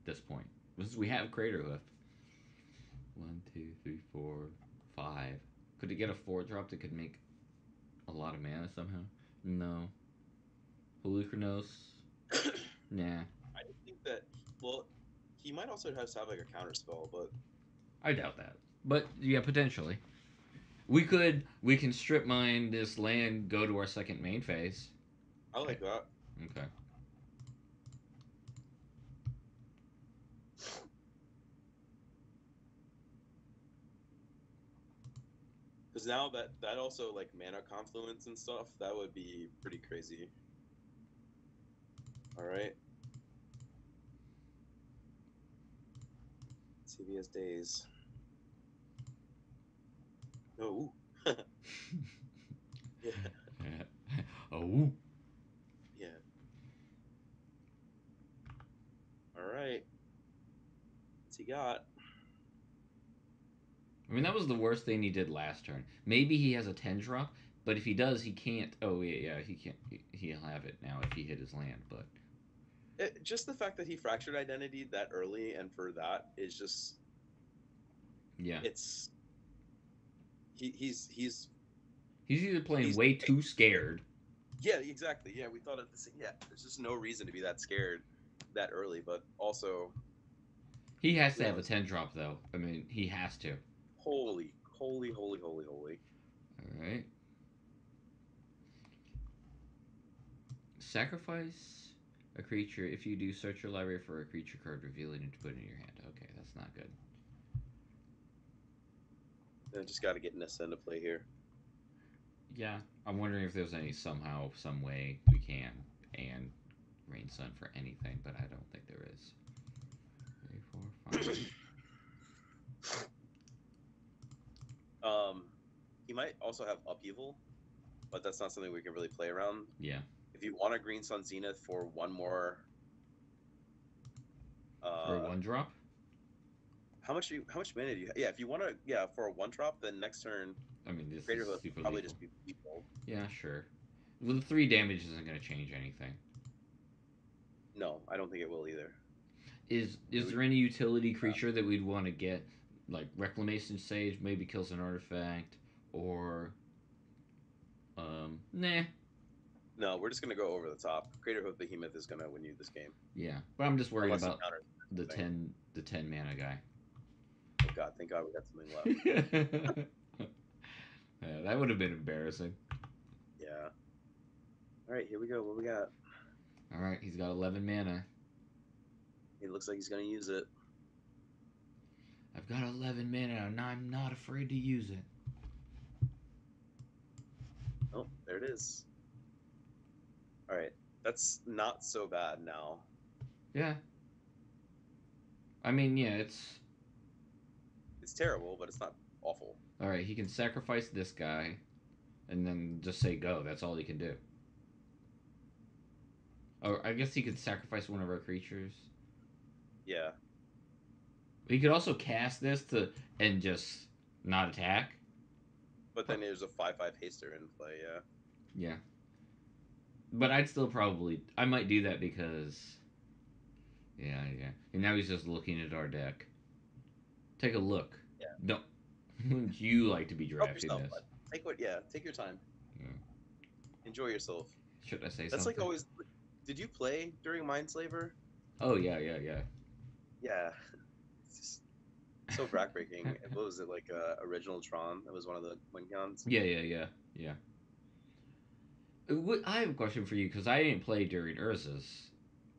Speaker 1: This point. We have Crater Hoof. 1, 2, 3, 4, 5. Could it get a 4-drop that could make a lot of mana somehow? No. Heluchronos? Nah.
Speaker 2: I think that, well, he might also have to have like a counter spell, but
Speaker 1: I doubt that. But yeah, potentially. We can strip mine this land, go to our second main phase.
Speaker 2: I like that.
Speaker 1: Okay.
Speaker 2: Because now that also like mana confluence and stuff, that would be pretty crazy. All right. CVS days. No. Yeah.
Speaker 1: Oh.
Speaker 2: Yeah. All right. What's he got?
Speaker 1: I mean, that was the worst thing he did last turn. Maybe he has a 10-drop, but if he does, he can't. Oh, yeah, he can't. He'll have it now if he hit his land, but.
Speaker 2: Just the fact that he fractured identity that early and for that is just.
Speaker 1: Yeah.
Speaker 2: It's. He's
Speaker 1: either playing
Speaker 2: he's-
Speaker 1: way too scared.
Speaker 2: Yeah, exactly. Yeah, we thought of this. Yeah, there's just no reason to be that scared that early, but also.
Speaker 1: He has to
Speaker 2: Yeah.
Speaker 1: have a 10-drop, though. I mean, he has to.
Speaker 2: Holy.
Speaker 1: All right. Sacrifice a creature. If you do, search your library for a creature card, reveal it, and put it in your hand. Okay, that's not good.
Speaker 2: I just got to get Nissa into play here.
Speaker 1: Yeah, I'm wondering if there's any somehow, some way we can and Rain Sun for anything, but I don't think there is. 3, 4, 5.
Speaker 2: He might also have Upheaval, but that's not something we can really play around.
Speaker 1: Yeah.
Speaker 2: If you want a Green Sun Zenith for one more,
Speaker 1: For a 1-drop?
Speaker 2: how much mana do you have? Yeah, if you want to, for a 1-drop, then next turn,
Speaker 1: I mean, this
Speaker 2: Greater
Speaker 1: is
Speaker 2: Hoof
Speaker 1: super
Speaker 2: would probably
Speaker 1: lethal.
Speaker 2: just be lethal.
Speaker 1: Yeah, sure. Well, the 3 damage isn't going to change anything.
Speaker 2: No, I don't think it will either.
Speaker 1: Is there any utility creature that we'd want to get, like Reclamation Sage maybe kills an artifact, or nah.
Speaker 2: No, we're just gonna go over the top. Crater Hoof Behemoth is gonna win you this game.
Speaker 1: Yeah, but I'm just worried
Speaker 2: Unless he
Speaker 1: about
Speaker 2: counters
Speaker 1: the
Speaker 2: thing.
Speaker 1: 10 mana guy.
Speaker 2: Oh God, thank God we got something left.
Speaker 1: Yeah, that would have been embarrassing.
Speaker 2: Yeah. All right, here we go. What we got?
Speaker 1: All right, he's got 11 mana.
Speaker 2: It looks like he's gonna use it.
Speaker 1: I've got 11 mana, and I'm not afraid to use it.
Speaker 2: Oh, there it is. All right, that's not so bad now.
Speaker 1: Yeah. I mean, yeah, it's
Speaker 2: terrible, but it's not awful.
Speaker 1: all right. He can sacrifice this guy, and then just say go. That's all he can do. Or I guess he could sacrifice one of our creatures.
Speaker 2: Yeah.
Speaker 1: He could also cast this and just not attack.
Speaker 2: But then there's a 5/5 haster in play. Yeah.
Speaker 1: Yeah. But I might do that because Yeah, yeah. And now he's just looking at our deck. Take a look.
Speaker 2: Yeah.
Speaker 1: Don't wouldn't you like to be
Speaker 2: Help
Speaker 1: drafting
Speaker 2: yourself,
Speaker 1: this?
Speaker 2: bud. Take your time.
Speaker 1: Yeah.
Speaker 2: Enjoy yourself.
Speaker 1: Should I say
Speaker 2: That's like
Speaker 1: something?
Speaker 2: always. Did you play during Mindslaver?
Speaker 1: Oh yeah, yeah, yeah.
Speaker 2: Yeah. It's just so backbreaking. What was it like? Original Tron. That was one of the Wincons.
Speaker 1: Yeah, yeah, yeah, yeah. I have a question for you because I didn't play during Urza's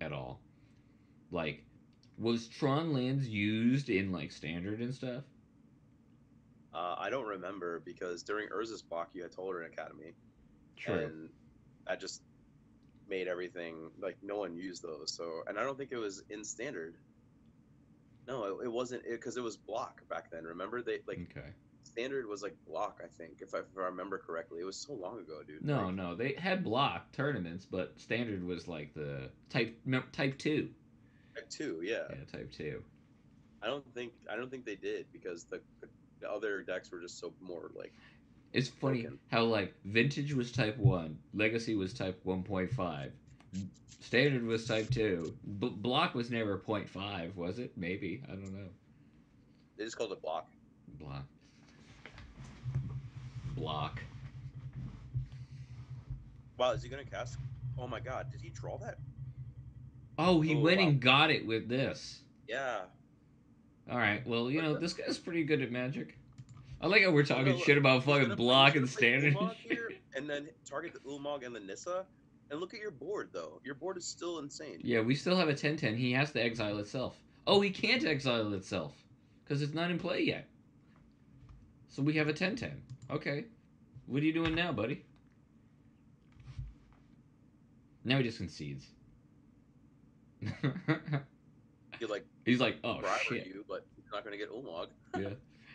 Speaker 1: at all. Like, was Tron lands used in like standard and stuff?
Speaker 2: I don't remember because during Urza's block you had Tolerant Academy,
Speaker 1: True.
Speaker 2: and that just made everything like no one used those. So, and I don't think it was in standard. No, it wasn't because it was block back then. Remember they like
Speaker 1: Okay.
Speaker 2: standard was like block. I think if I remember correctly, it was so long ago, dude.
Speaker 1: No,
Speaker 2: Like
Speaker 1: no, they had block tournaments, but standard was like the type two.
Speaker 2: type two, yeah.
Speaker 1: Yeah, type two.
Speaker 2: I don't think they did because the other decks were just so more like
Speaker 1: It's funny
Speaker 2: broken.
Speaker 1: how like vintage was type one, legacy was type 1.5, standard was type two. Block was never point five, was it? Maybe I don't know.
Speaker 2: They just called it block.
Speaker 1: Block, block.
Speaker 2: Wow, is he gonna cast? Oh my god, did he draw that?
Speaker 1: Oh, he
Speaker 2: Oh
Speaker 1: went
Speaker 2: wow,
Speaker 1: and got it with this.
Speaker 2: yeah.
Speaker 1: All right. Well,
Speaker 2: What the?
Speaker 1: this guy's pretty good at Magic. I like how we're
Speaker 2: Oh
Speaker 1: talking
Speaker 2: no, look.
Speaker 1: shit about
Speaker 2: He's
Speaker 1: fucking
Speaker 2: gonna play. He's
Speaker 1: block
Speaker 2: gonna
Speaker 1: and
Speaker 2: play
Speaker 1: standard and
Speaker 2: Ulamog here,
Speaker 1: shit.
Speaker 2: and then target the Ulamog and the Nissa. And look at your board, though. Your board is still insane.
Speaker 1: Yeah, we still have a 10-10. He has to exile itself. Oh, he can't exile itself because it's not in play yet. So we have a 10-10. Okay. What are you doing now, buddy? Now he just concedes.
Speaker 2: You're like
Speaker 1: He's like, oh
Speaker 2: bribery
Speaker 1: shit.
Speaker 2: you, but you're not gonna get Ulamog.
Speaker 1: Yeah.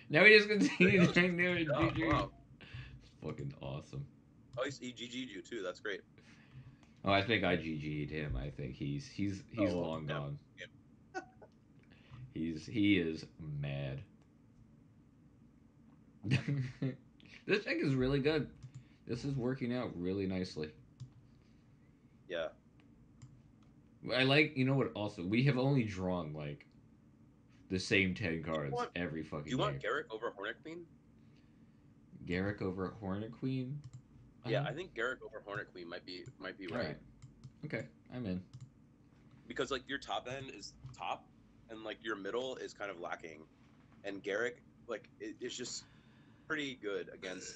Speaker 1: Now he just
Speaker 2: There he
Speaker 1: concedes.
Speaker 2: goes.
Speaker 1: I knew it.
Speaker 2: Yeah,
Speaker 1: GG.
Speaker 2: wow.
Speaker 1: Fucking awesome.
Speaker 2: Oh, he GG'd you too. That's great.
Speaker 1: Oh, I think I GG'd him. I think he's
Speaker 2: Oh well,
Speaker 1: long
Speaker 2: yeah.
Speaker 1: gone. He is mad. This deck is really good. This is working out really nicely.
Speaker 2: Yeah.
Speaker 1: I like, you know what? Also, we have only drawn like the same 10 cards
Speaker 2: want-
Speaker 1: every
Speaker 2: Do
Speaker 1: fucking
Speaker 2: you
Speaker 1: game.
Speaker 2: want Garrick over Hornet Queen?
Speaker 1: Garrick over Hornet Queen.
Speaker 2: Yeah, I think Garrick over Hornet Queen might be right.
Speaker 1: Alright. Okay, I'm in.
Speaker 2: Because like your top end is top, and like your middle is kind of lacking, and Garrick like is just pretty good against.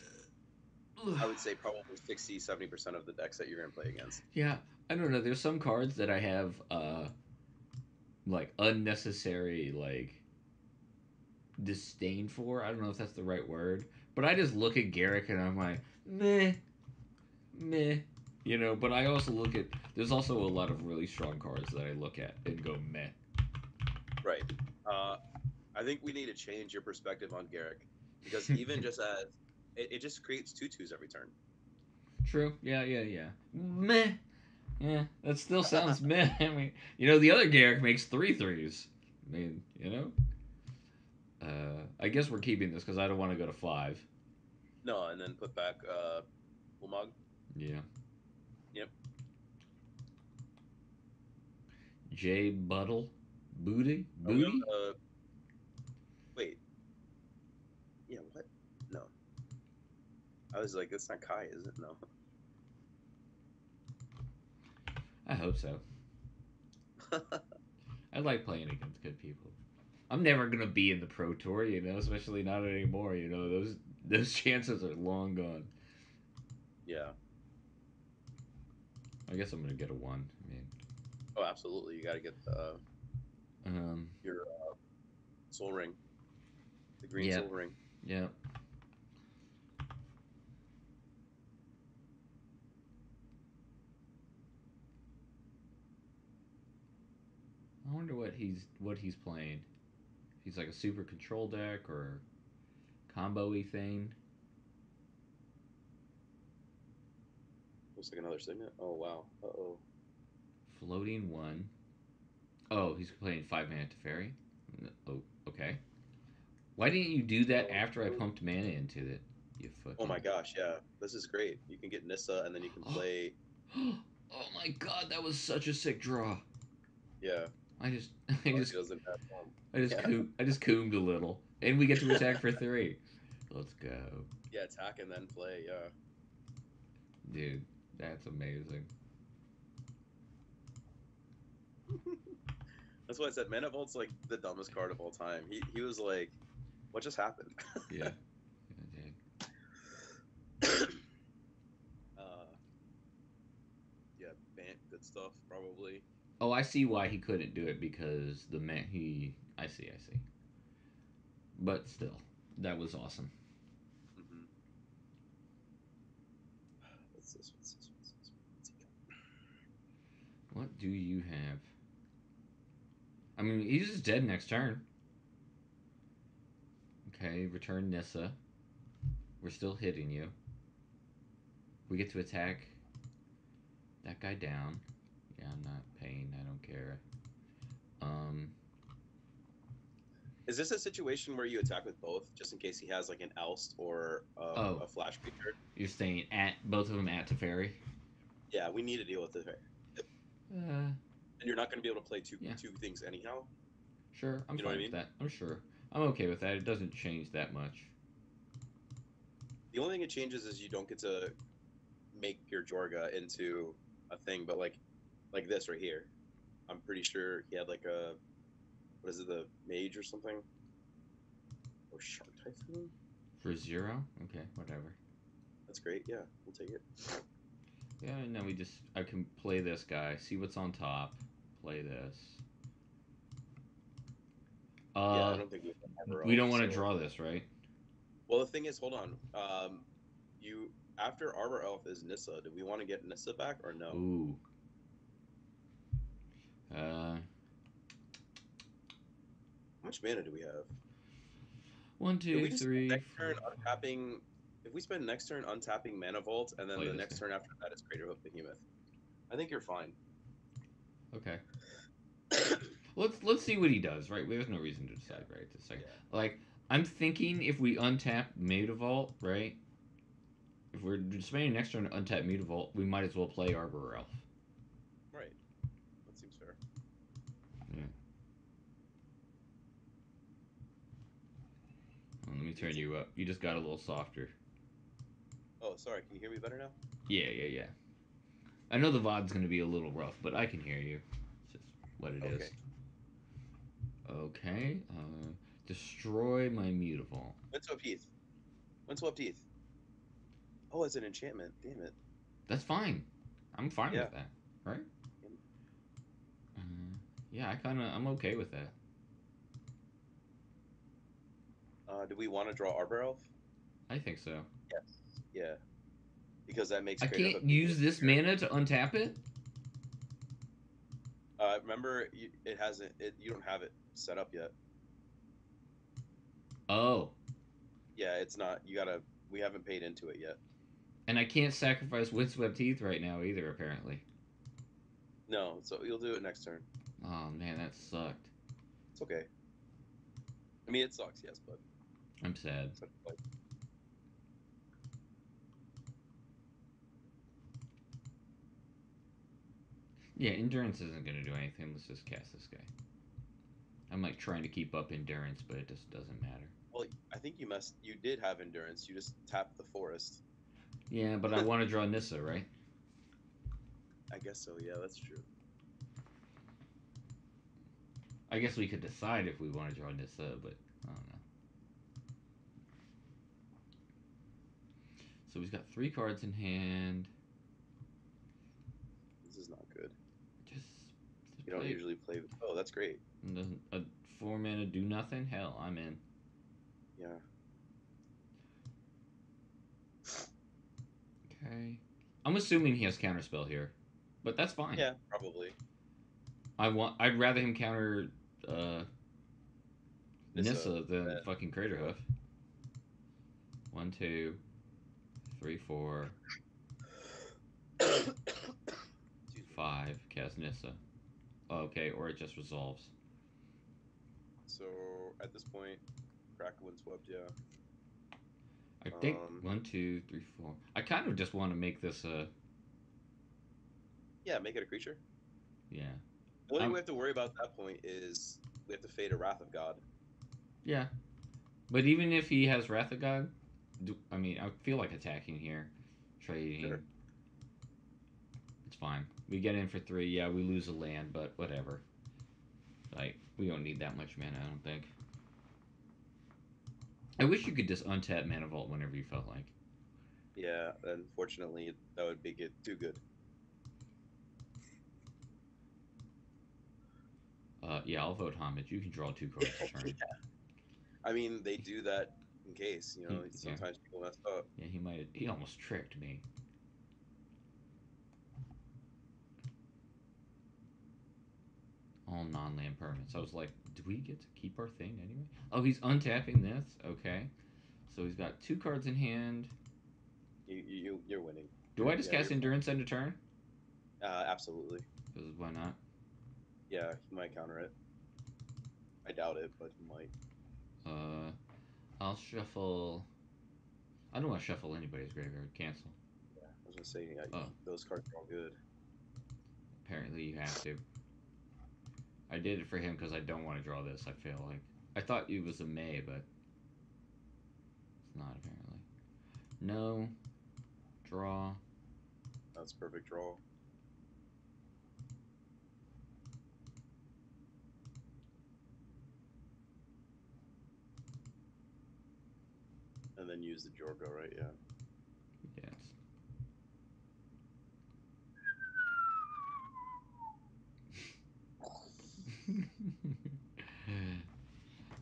Speaker 2: I would say probably 60-70% of the decks that you're gonna play against.
Speaker 1: Yeah, I don't know. There's some cards that I have like unnecessary like disdain for. I don't know if that's the right word, but I just look at Garrick and I'm like, meh, meh. But I also look at. There's also a lot of really strong cards that I look at and go meh.
Speaker 2: Right. I think we need to change your perspective on Garrick, because even just as it just creates tutus every turn.
Speaker 1: True. Yeah, yeah, yeah. Meh. Yeah, that still sounds meh. I mean, the other Garrick makes 3/3s. I mean, I guess we're keeping this because I don't want to go to 5.
Speaker 2: No, and then put back Ulamog.
Speaker 1: Yeah.
Speaker 2: Yep.
Speaker 1: J Buttle? Booty?
Speaker 2: Are we
Speaker 1: Booty?
Speaker 2: on, wait. Yeah, what? No. I was like, that's not Kai, is it? No.
Speaker 1: I hope so. I like playing against good people. I'm never gonna be in the Pro Tour, especially not anymore. Those chances are long gone.
Speaker 2: Yeah.
Speaker 1: I guess I'm gonna get a 1. I mean,
Speaker 2: Oh, absolutely. You got to get your soul ring, the green
Speaker 1: Yeah.
Speaker 2: soul ring.
Speaker 1: yeah. I wonder what he's playing. He's like a super control deck or combo-y thing.
Speaker 2: Looks like another signet. Oh wow. Uh-oh.
Speaker 1: Floating 1. Oh, he's playing 5-mana Teferi. Oh, okay. Why didn't you do that after I pumped mana into it? You fucking.
Speaker 2: Oh my gosh, yeah. This is great. You can get Nissa, and then you can play.
Speaker 1: Oh my god, that was such a sick draw.
Speaker 2: Yeah.
Speaker 1: I just, I
Speaker 2: Unless
Speaker 1: just,
Speaker 2: he doesn't have one. Yeah.
Speaker 1: I just coomed a little, and we get to attack for 3. Let's go,
Speaker 2: Yeah, attack and then play. Yeah.
Speaker 1: dude. That's amazing.
Speaker 2: That's why I said Manifold's like the dumbest card of all time. He was like, what just happened?
Speaker 1: Yeah.
Speaker 2: uh, yeah, Bant, good stuff, probably.
Speaker 1: Oh, I see why he couldn't do it because the man he. I see, I see. But still, that was awesome.
Speaker 2: Hmm. What's this? What's this? What's this? What's he got?
Speaker 1: What do you have? I mean, he's just dead next turn. Okay, return Nissa. We're still hitting you. We get to attack that guy down. Yeah, I'm not paying. I don't care. Um,
Speaker 2: Is this a situation where you attack with both, just in case he has like an oust or
Speaker 1: oh,
Speaker 2: a flash creature?
Speaker 1: you're staying at both of them at Teferi?
Speaker 2: Yeah, we need to deal with it.
Speaker 1: Uh,
Speaker 2: And you're not going to be able to play two
Speaker 1: yeah.
Speaker 2: two things anyhow.
Speaker 1: Sure, I'm
Speaker 2: You know
Speaker 1: fine
Speaker 2: what I
Speaker 1: with
Speaker 2: mean?
Speaker 1: that. I'm sure. I'm okay with that. It doesn't change that much.
Speaker 2: The only thing it changes is you don't get to make your Jorga into a thing, but like this right here. I'm pretty sure he had like a what is it, the mage or something? Or shark typhoon?
Speaker 1: For 0? Okay, whatever.
Speaker 2: That's great. Yeah, we'll take it.
Speaker 1: Yeah, and then we just I can play this guy, see what's on top, play this.
Speaker 2: Yeah, I don't think we have Arbor
Speaker 1: We
Speaker 2: Elf,
Speaker 1: don't want to
Speaker 2: so
Speaker 1: draw this, right?
Speaker 2: well the thing is, hold on. You after Arbor Elf is Nissa. Do we want to get Nissa back or no?
Speaker 1: Ooh. Uh,
Speaker 2: How much mana do we have?
Speaker 1: one,
Speaker 2: If we
Speaker 1: two,
Speaker 2: just
Speaker 1: three,
Speaker 2: next
Speaker 1: four,
Speaker 2: turn untapping, if we spend next turn untapping Mana Vault, and then
Speaker 1: Play
Speaker 2: the
Speaker 1: this
Speaker 2: next
Speaker 1: guy.
Speaker 2: turn after that is Craterhoof Behemoth, I think you're fine.
Speaker 1: Okay. Let's see what he does. Right, there's no reason to decide right this second.
Speaker 2: Yeah.
Speaker 1: Like I'm thinking, if we untap Mutavault, right? If we're spending next turn to untap Mutavault, we might as well play Arbor Elf.
Speaker 2: Right. That seems fair.
Speaker 1: Yeah. Well, let me turn you up. You just got a little softer.
Speaker 2: Oh, sorry. Can you hear me better now?
Speaker 1: Yeah, yeah, yeah. I know the VOD's gonna be a little rough, but I can hear you. It's just what it is.
Speaker 2: Okay.
Speaker 1: Okay. Destroy my Mutavault.
Speaker 2: Windswept Heath. Windswept Heath. Oh, it's an enchantment. Damn it.
Speaker 1: That's fine. I'm fine
Speaker 2: Yeah.
Speaker 1: with that, right? Uh, yeah, I'm okay with that.
Speaker 2: Do we want to draw Arbor Elf?
Speaker 1: I think so.
Speaker 2: Yes. Yeah. Because that makes
Speaker 1: I
Speaker 2: Craterhoof
Speaker 1: can't use
Speaker 2: Behemoth
Speaker 1: this
Speaker 2: bigger.
Speaker 1: mana to untap it.
Speaker 2: Remember, it hasn't. You don't have it set up yet.
Speaker 1: Oh,
Speaker 2: Yeah, it's not. You gotta. We haven't paid into it yet.
Speaker 1: and I can't sacrifice Windswept Teeth right now either. Apparently.
Speaker 2: No, so you'll do it next turn.
Speaker 1: Oh man, that sucked.
Speaker 2: It's okay. I mean, it sucks, yes, but
Speaker 1: I'm sad.
Speaker 2: it's like,
Speaker 1: Yeah, endurance isn't gonna do anything. Let's just cast this guy. I'm like trying to keep up endurance, but it just doesn't matter.
Speaker 2: well, I think you must. You did have endurance. You just tapped the forest.
Speaker 1: Yeah, but I want to draw Nissa, right?
Speaker 2: I guess so. Yeah, that's true.
Speaker 1: I guess we could decide if we want to draw Nissa, but I don't know. So he's got 3 cards in hand.
Speaker 2: This is not good.
Speaker 1: Just
Speaker 2: You don't
Speaker 1: play.
Speaker 2: usually play. Oh, that's great.
Speaker 1: Doesn't a 4 mana do nothing? Hell, I'm in.
Speaker 2: Yeah.
Speaker 1: Okay. I'm assuming he has counterspell here, but that's fine.
Speaker 2: Yeah, probably.
Speaker 1: I'd rather him counter Nissa than
Speaker 2: yeah.
Speaker 1: fucking Craterhoof. 1, 2, 3, 4,
Speaker 2: Excuse me.
Speaker 1: 5. Cast Nissa. Oh, okay, or it just resolves.
Speaker 2: So at this point, crack Windswept. Yeah.
Speaker 1: I think
Speaker 2: Um,
Speaker 1: 1, 2, 3, 4. I kind of just want to make this
Speaker 2: Yeah, make it a creature.
Speaker 1: yeah.
Speaker 2: The only thing
Speaker 1: Um,
Speaker 2: we have to worry about at that point is we have to fade a Wrath of God.
Speaker 1: yeah, but even if he has Wrath of God, I mean, I feel like attacking here, trading.
Speaker 2: Sure.
Speaker 1: It's fine. We get in for 3. Yeah, we lose a land, but whatever. Like, we don't need that much mana, I don't think. I wish you could just untap Mana Vault whenever you felt like.
Speaker 2: Yeah, unfortunately, that would make it too good.
Speaker 1: Yeah, I'll vote Homage. You can draw 2 cards a turn.
Speaker 2: I mean, they do that in case,
Speaker 1: Yeah,
Speaker 2: sometimes people mess up.
Speaker 1: yeah, he might. He almost tricked me. All non-land permanents. I was like, do we get to keep our thing anyway? Oh, he's untapping this. Okay, so he's got 2 cards in hand.
Speaker 2: You're winning.
Speaker 1: Do I just
Speaker 2: Yeah,
Speaker 1: cast Endurance end of turn?
Speaker 2: absolutely.
Speaker 1: Because why not?
Speaker 2: Yeah, he might counter it. I doubt it, but he might.
Speaker 1: Uh, I'll shuffle. I don't want to shuffle anybody's graveyard. Cancel.
Speaker 2: Yeah, I was gonna say, yeah,
Speaker 1: Oh,
Speaker 2: those cards are all good.
Speaker 1: apparently you have to. I did it for him because I don't want to draw this. I feel like I thought it was a May, but it's not apparently. No. Draw.
Speaker 2: That's perfect draw. And then use the Jorgo, right? Yeah.
Speaker 1: Yes.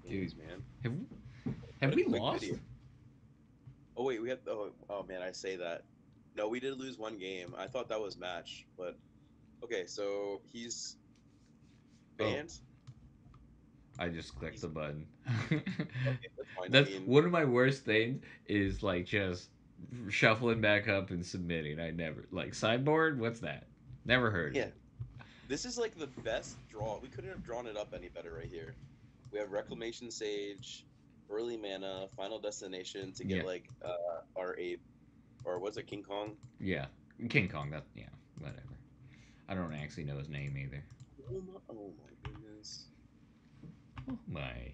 Speaker 1: Dude,
Speaker 2: Games, man.
Speaker 1: have
Speaker 2: What
Speaker 1: have
Speaker 2: a
Speaker 1: we
Speaker 2: quick
Speaker 1: lost?
Speaker 2: video. Oh wait, we had. Oh man, I say that. No, we did lose one game. I thought that was match, but okay. So he's
Speaker 1: Oh,
Speaker 2: banned.
Speaker 1: I just clicked
Speaker 2: He's
Speaker 1: the button.
Speaker 2: okay. That's fine. I
Speaker 1: That's
Speaker 2: mean,
Speaker 1: one of my worst things is like just shuffling back up and submitting. I never like sideboard. What's that? Never heard
Speaker 2: yeah.
Speaker 1: it.
Speaker 2: This is like the best draw. We couldn't have drawn it up any better right here. We have Reclamation Sage, early mana, Final Destination to
Speaker 1: Yeah,
Speaker 2: get like our ape, or was it King Kong?
Speaker 1: yeah. King Kong. That yeah. Whatever. I don't actually know his name either.
Speaker 2: Oh my goodness.
Speaker 1: Oh my.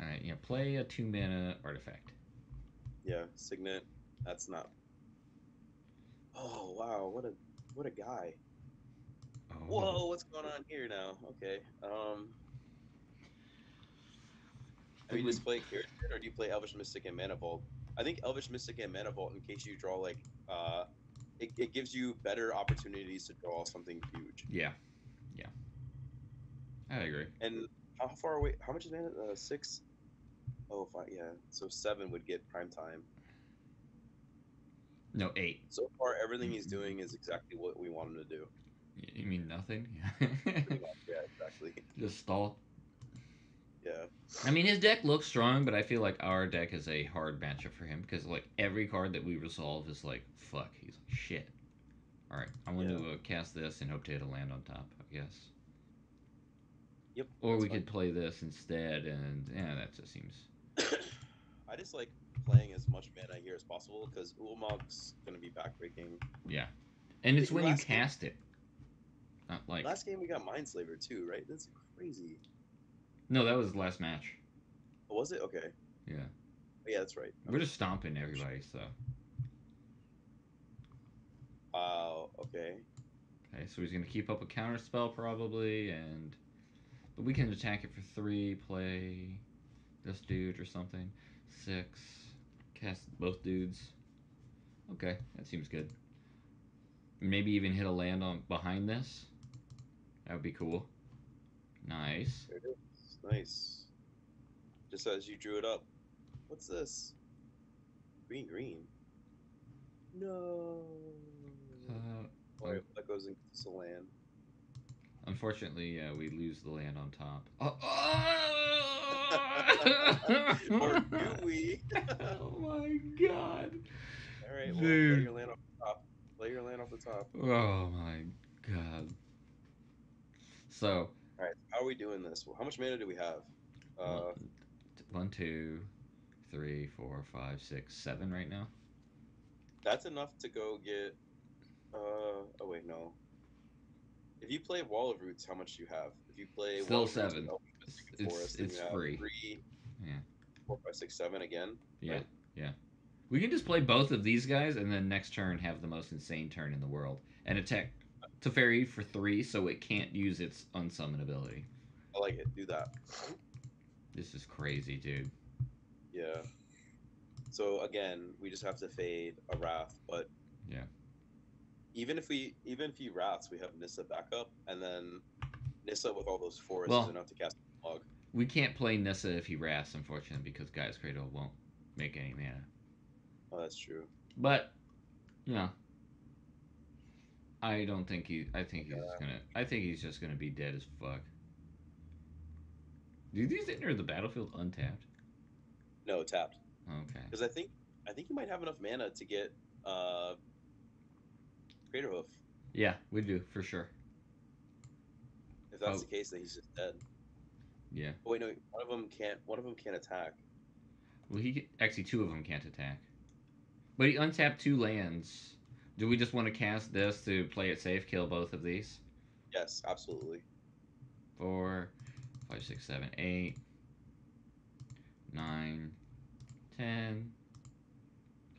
Speaker 1: All right. Yeah. Play a 2 mana artifact.
Speaker 2: Yeah, Signet. That's not. Oh wow, what a guy.
Speaker 1: Oh.
Speaker 2: Whoa, what's going on here now? Okay. Do
Speaker 1: It
Speaker 2: you
Speaker 1: would.
Speaker 2: just play Kieran, or do you play Elvish Mystic and Mana Vault? I think Elvish Mystic and Mana Vault, in case you draw like, it gives you better opportunities to draw something huge.
Speaker 1: Yeah. Yeah. I agree.
Speaker 2: And how far away? How much is mana? 6. Oh, 5. Yeah. So 7 would get prime time.
Speaker 1: No, 8.
Speaker 2: So far, everything he's doing is exactly what we want him to do.
Speaker 1: You mean nothing?
Speaker 2: Pretty much. Yeah. Exactly.
Speaker 1: Just stall.
Speaker 2: Yeah.
Speaker 1: I mean, his deck looks strong, but I feel like our deck is a hard matchup for him because like every card that we resolve is like fuck. He's like shit. All right, I'm going
Speaker 2: Yeah.
Speaker 1: to cast this and hope to hit a land on top. I guess.
Speaker 2: Yep.
Speaker 1: Or
Speaker 2: That's
Speaker 1: we
Speaker 2: fine.
Speaker 1: could play this instead, and yeah, that just seems.
Speaker 2: I just like playing as much mana here as possible because Ulamog's gonna be backbreaking.
Speaker 1: Yeah, and it's when you
Speaker 2: Last game,
Speaker 1: cast it, not like.
Speaker 2: last game we got Mindslaver too, right? That's crazy.
Speaker 1: No, that was the last match.
Speaker 2: Oh, was it? Okay.
Speaker 1: Yeah,
Speaker 2: Yeah, that's right.
Speaker 1: we're just stomping everybody. So
Speaker 2: Okay.
Speaker 1: okay, so he's gonna keep up a counter spell probably, and but we can attack it for 3. Play this dude or something. 6. Cast both dudes. Okay, that seems good. Maybe even hit a land on behind this. That would be cool. Nice.
Speaker 2: There it is. Nice. Just as you drew it up. What's this? Green, green. No.
Speaker 1: Uh,
Speaker 2: That goes into Salan.
Speaker 1: unfortunately, we lose the land on top. Oh,
Speaker 2: Or do we?
Speaker 1: oh my god.
Speaker 2: All right, well, play
Speaker 1: Dude.
Speaker 2: your land off the top. Play your land off the top.
Speaker 1: Oh my god. So,
Speaker 2: All right, how are we doing this? How much mana do we have?
Speaker 1: one, 1, 2, 3, 4, 5, 6, 7 right now.
Speaker 2: That's enough to go get. Oh wait, no. If you play Wall of Roots, how much do you have? If you play Wall
Speaker 1: Still
Speaker 2: of Roots
Speaker 1: seven.
Speaker 2: with Elfin Mystic and
Speaker 1: It's
Speaker 2: Forest, then you
Speaker 1: it's
Speaker 2: have
Speaker 1: free.
Speaker 2: 3,
Speaker 1: Yeah.
Speaker 2: 4, 5, 6, 7 again,
Speaker 1: Yeah.
Speaker 2: right?
Speaker 1: Yeah. We can just play both of these guys and then next turn have the most insane turn in the world and attack Teferi for 3 so it can't use its unsummon ability.
Speaker 2: I like it. Do that.
Speaker 1: This is crazy, dude.
Speaker 2: Yeah. So again, we just have to fade a Wrath, but
Speaker 1: Yeah.
Speaker 2: even if he Wraths, we have Nissa backup, and then Nissa with all those forests
Speaker 1: Well,
Speaker 2: is enough to cast Log.
Speaker 1: We can't play Nissa if he Wraths, unfortunately, because Gaia's Cradle won't make any mana.
Speaker 2: Oh, that's true.
Speaker 1: But, you know, I don't think he. I think he's gonna. I think he's just gonna be dead as fuck. Do these enter the battlefield untapped?
Speaker 2: No, tapped.
Speaker 1: Okay.
Speaker 2: Because I think you might have enough mana to get Crater Hoof.
Speaker 1: Yeah, we do for sure.
Speaker 2: If that's the case, then he's just dead.
Speaker 1: Yeah.
Speaker 2: Oh, wait, no, one of them can't. One of them can't attack.
Speaker 1: Well, actually 2 of them can't attack, but he untapped 2 lands. Do we just want to cast this to play it safe, kill both of these?
Speaker 2: Yes, absolutely.
Speaker 1: 4, 5, 6, 7, 8, 9, 10.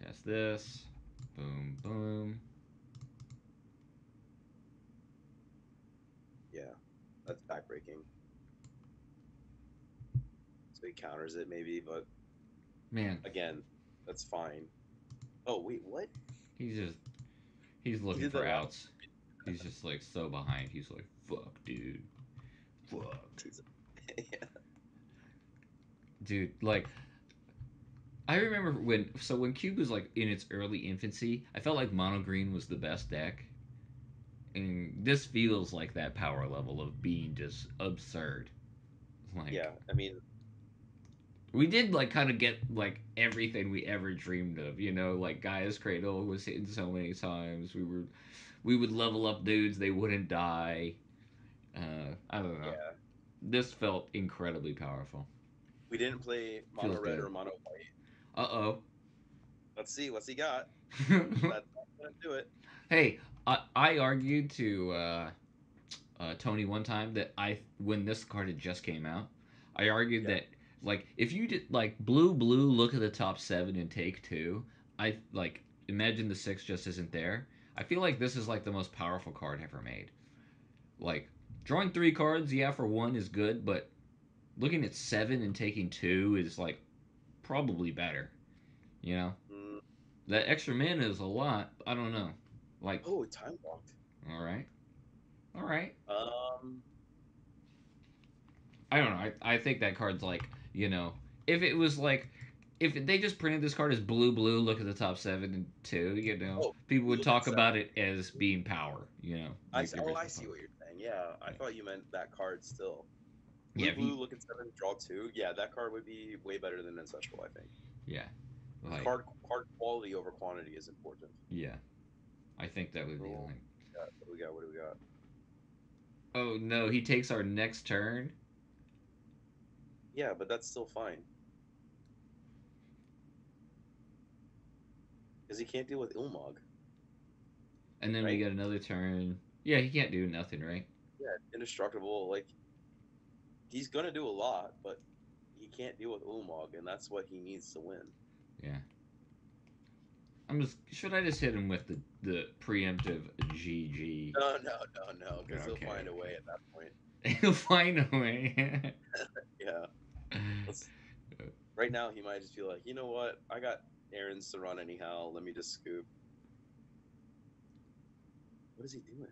Speaker 1: Cast this. Boom, boom.
Speaker 2: Yeah, that's backbreaking. So he counters it maybe, but
Speaker 1: Man,
Speaker 2: again, that's fine. Oh wait, what?
Speaker 1: He's looking for outs. He's just like so behind. He's like, fuck, dude. Fuck.
Speaker 2: Yeah.
Speaker 1: Dude, like, I remember when Cube was like in its early infancy, I felt like Mono Green was the best deck. And this feels like that power level of being just absurd. Like,
Speaker 2: yeah, I mean,
Speaker 1: we did like kind of get like everything we ever dreamed of, you know, like Gaia's Cradle was hitting so many times. We would level up dudes, they wouldn't die. I don't know.
Speaker 2: Yeah.
Speaker 1: This felt incredibly powerful.
Speaker 2: We didn't play Mono Red or Mono White.
Speaker 1: Uh-oh.
Speaker 2: Let's see what's he got. That's not gonna do it.
Speaker 1: Hey, I argued to Tony one time that when this card had just came out, I argued that like if you did like blue look at the top 7 and take 2, I like imagine the 6 just isn't there. I feel like this is like the most powerful card ever made. Like drawing 3 cards, yeah, for 1 is good, but looking at 7 and taking 2 is like probably better. You know, that extra mana is a lot. I don't know. Like,
Speaker 2: oh, time walked.
Speaker 1: All right. I don't know. I think that card's like, you know, if it was like, if they just printed this card as blue, look at the top 7 and 2, you know, people would talk about it as being power, you know.
Speaker 2: I see what you're saying. Yeah, I thought you meant that card still. Blue, look at 7, draw 2. Yeah, that card would be way better than Ancestral, I think.
Speaker 1: Yeah.
Speaker 2: Like, card quality over quantity is important.
Speaker 1: Yeah. I think that would be like.
Speaker 2: What do we got?
Speaker 1: Oh no, he takes our next turn.
Speaker 2: Yeah, but that's still fine. Because he can't deal with Ilmog.
Speaker 1: And then we get another turn. Yeah, he can't do nothing, right?
Speaker 2: Yeah, indestructible. Like, he's gonna do a lot, but he can't deal with Ilmog, and that's what he needs to win.
Speaker 1: Yeah. Should I just hit him with the preemptive GG?
Speaker 2: No, because he'll find a way at that point.
Speaker 1: He'll find a way.
Speaker 2: Yeah. Right now, he might just feel like, you know what? I got errands to run anyhow. Let me just scoop. What is he doing?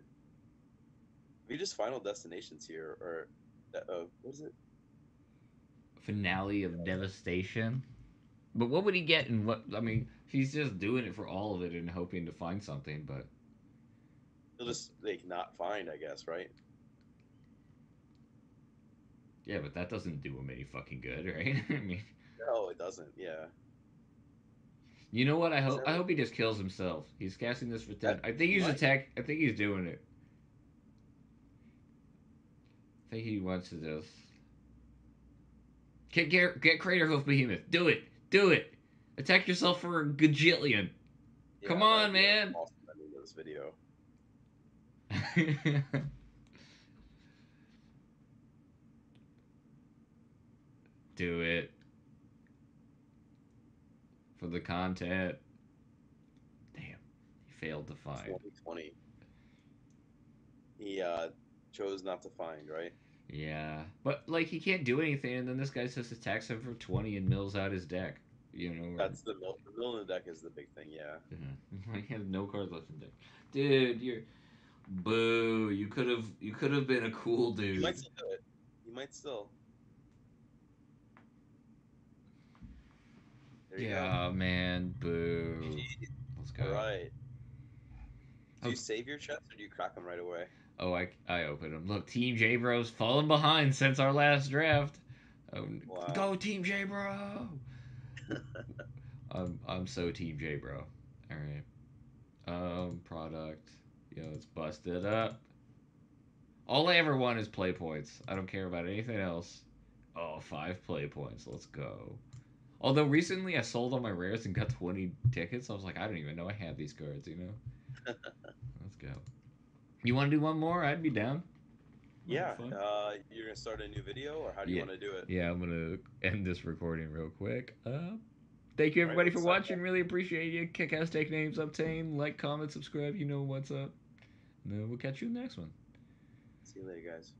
Speaker 2: We just Final Destinations here, or what is it?
Speaker 1: Finale of Devastation. But what would he get? And what? I mean, he's just doing it for all of it and hoping to find something. But
Speaker 2: he'll just not find, I guess, right?
Speaker 1: Yeah, but that doesn't do him any fucking good, right? I mean,
Speaker 2: no, it doesn't. Yeah.
Speaker 1: You know what? I hope he just kills himself. He's casting this for 10. I think he's attack. I think he's doing it. I think he wants to just get Crater Hoof Behemoth. Do it. Attack yourself for a gajillion. Yeah, come on, man.
Speaker 2: Awesome ending to this video.
Speaker 1: Do it for the content. Damn, he failed to find.
Speaker 2: 2020. He chose not to find, right?
Speaker 1: Yeah, but like he can't do anything, and then this guy says to tax him for 20 and mills out his deck. You know, or,
Speaker 2: That's the middle of the deck is the big thing, yeah.
Speaker 1: he has no cards left in deck. Dude, you're boo. You could have been a cool
Speaker 2: You
Speaker 1: dude.
Speaker 2: might still do it. You might still. There you go.
Speaker 1: Yeah, man, boo.
Speaker 2: Jeez.
Speaker 1: Let's go.
Speaker 2: All right. Do
Speaker 1: Oh.
Speaker 2: you save your chests or do you crack them right away?
Speaker 1: Oh, I opened them. Look, Team J Bro's fallen behind since our last draft. Oh,
Speaker 2: Wow.
Speaker 1: go Team J Bro! I'm so Team J Bro. All right. Product. Yo, let's bust it up. All I ever want is play points. I don't care about anything else. Oh, 5 play points. Let's go. Although recently I sold all my rares and got 20 tickets, I was like, I don't even know I have these cards. You know. Let's go. You want to do one more? I'd be down.
Speaker 2: Yeah.
Speaker 1: Fun.
Speaker 2: You're gonna start a new video, or how do you want to do it?
Speaker 1: Yeah, I'm gonna end this recording real quick. Thank you everybody for watching. Really appreciate you. Kick-ass take names obtain. Like, comment, subscribe. You know what's up. And we'll catch you in the next one.
Speaker 2: See you later, guys.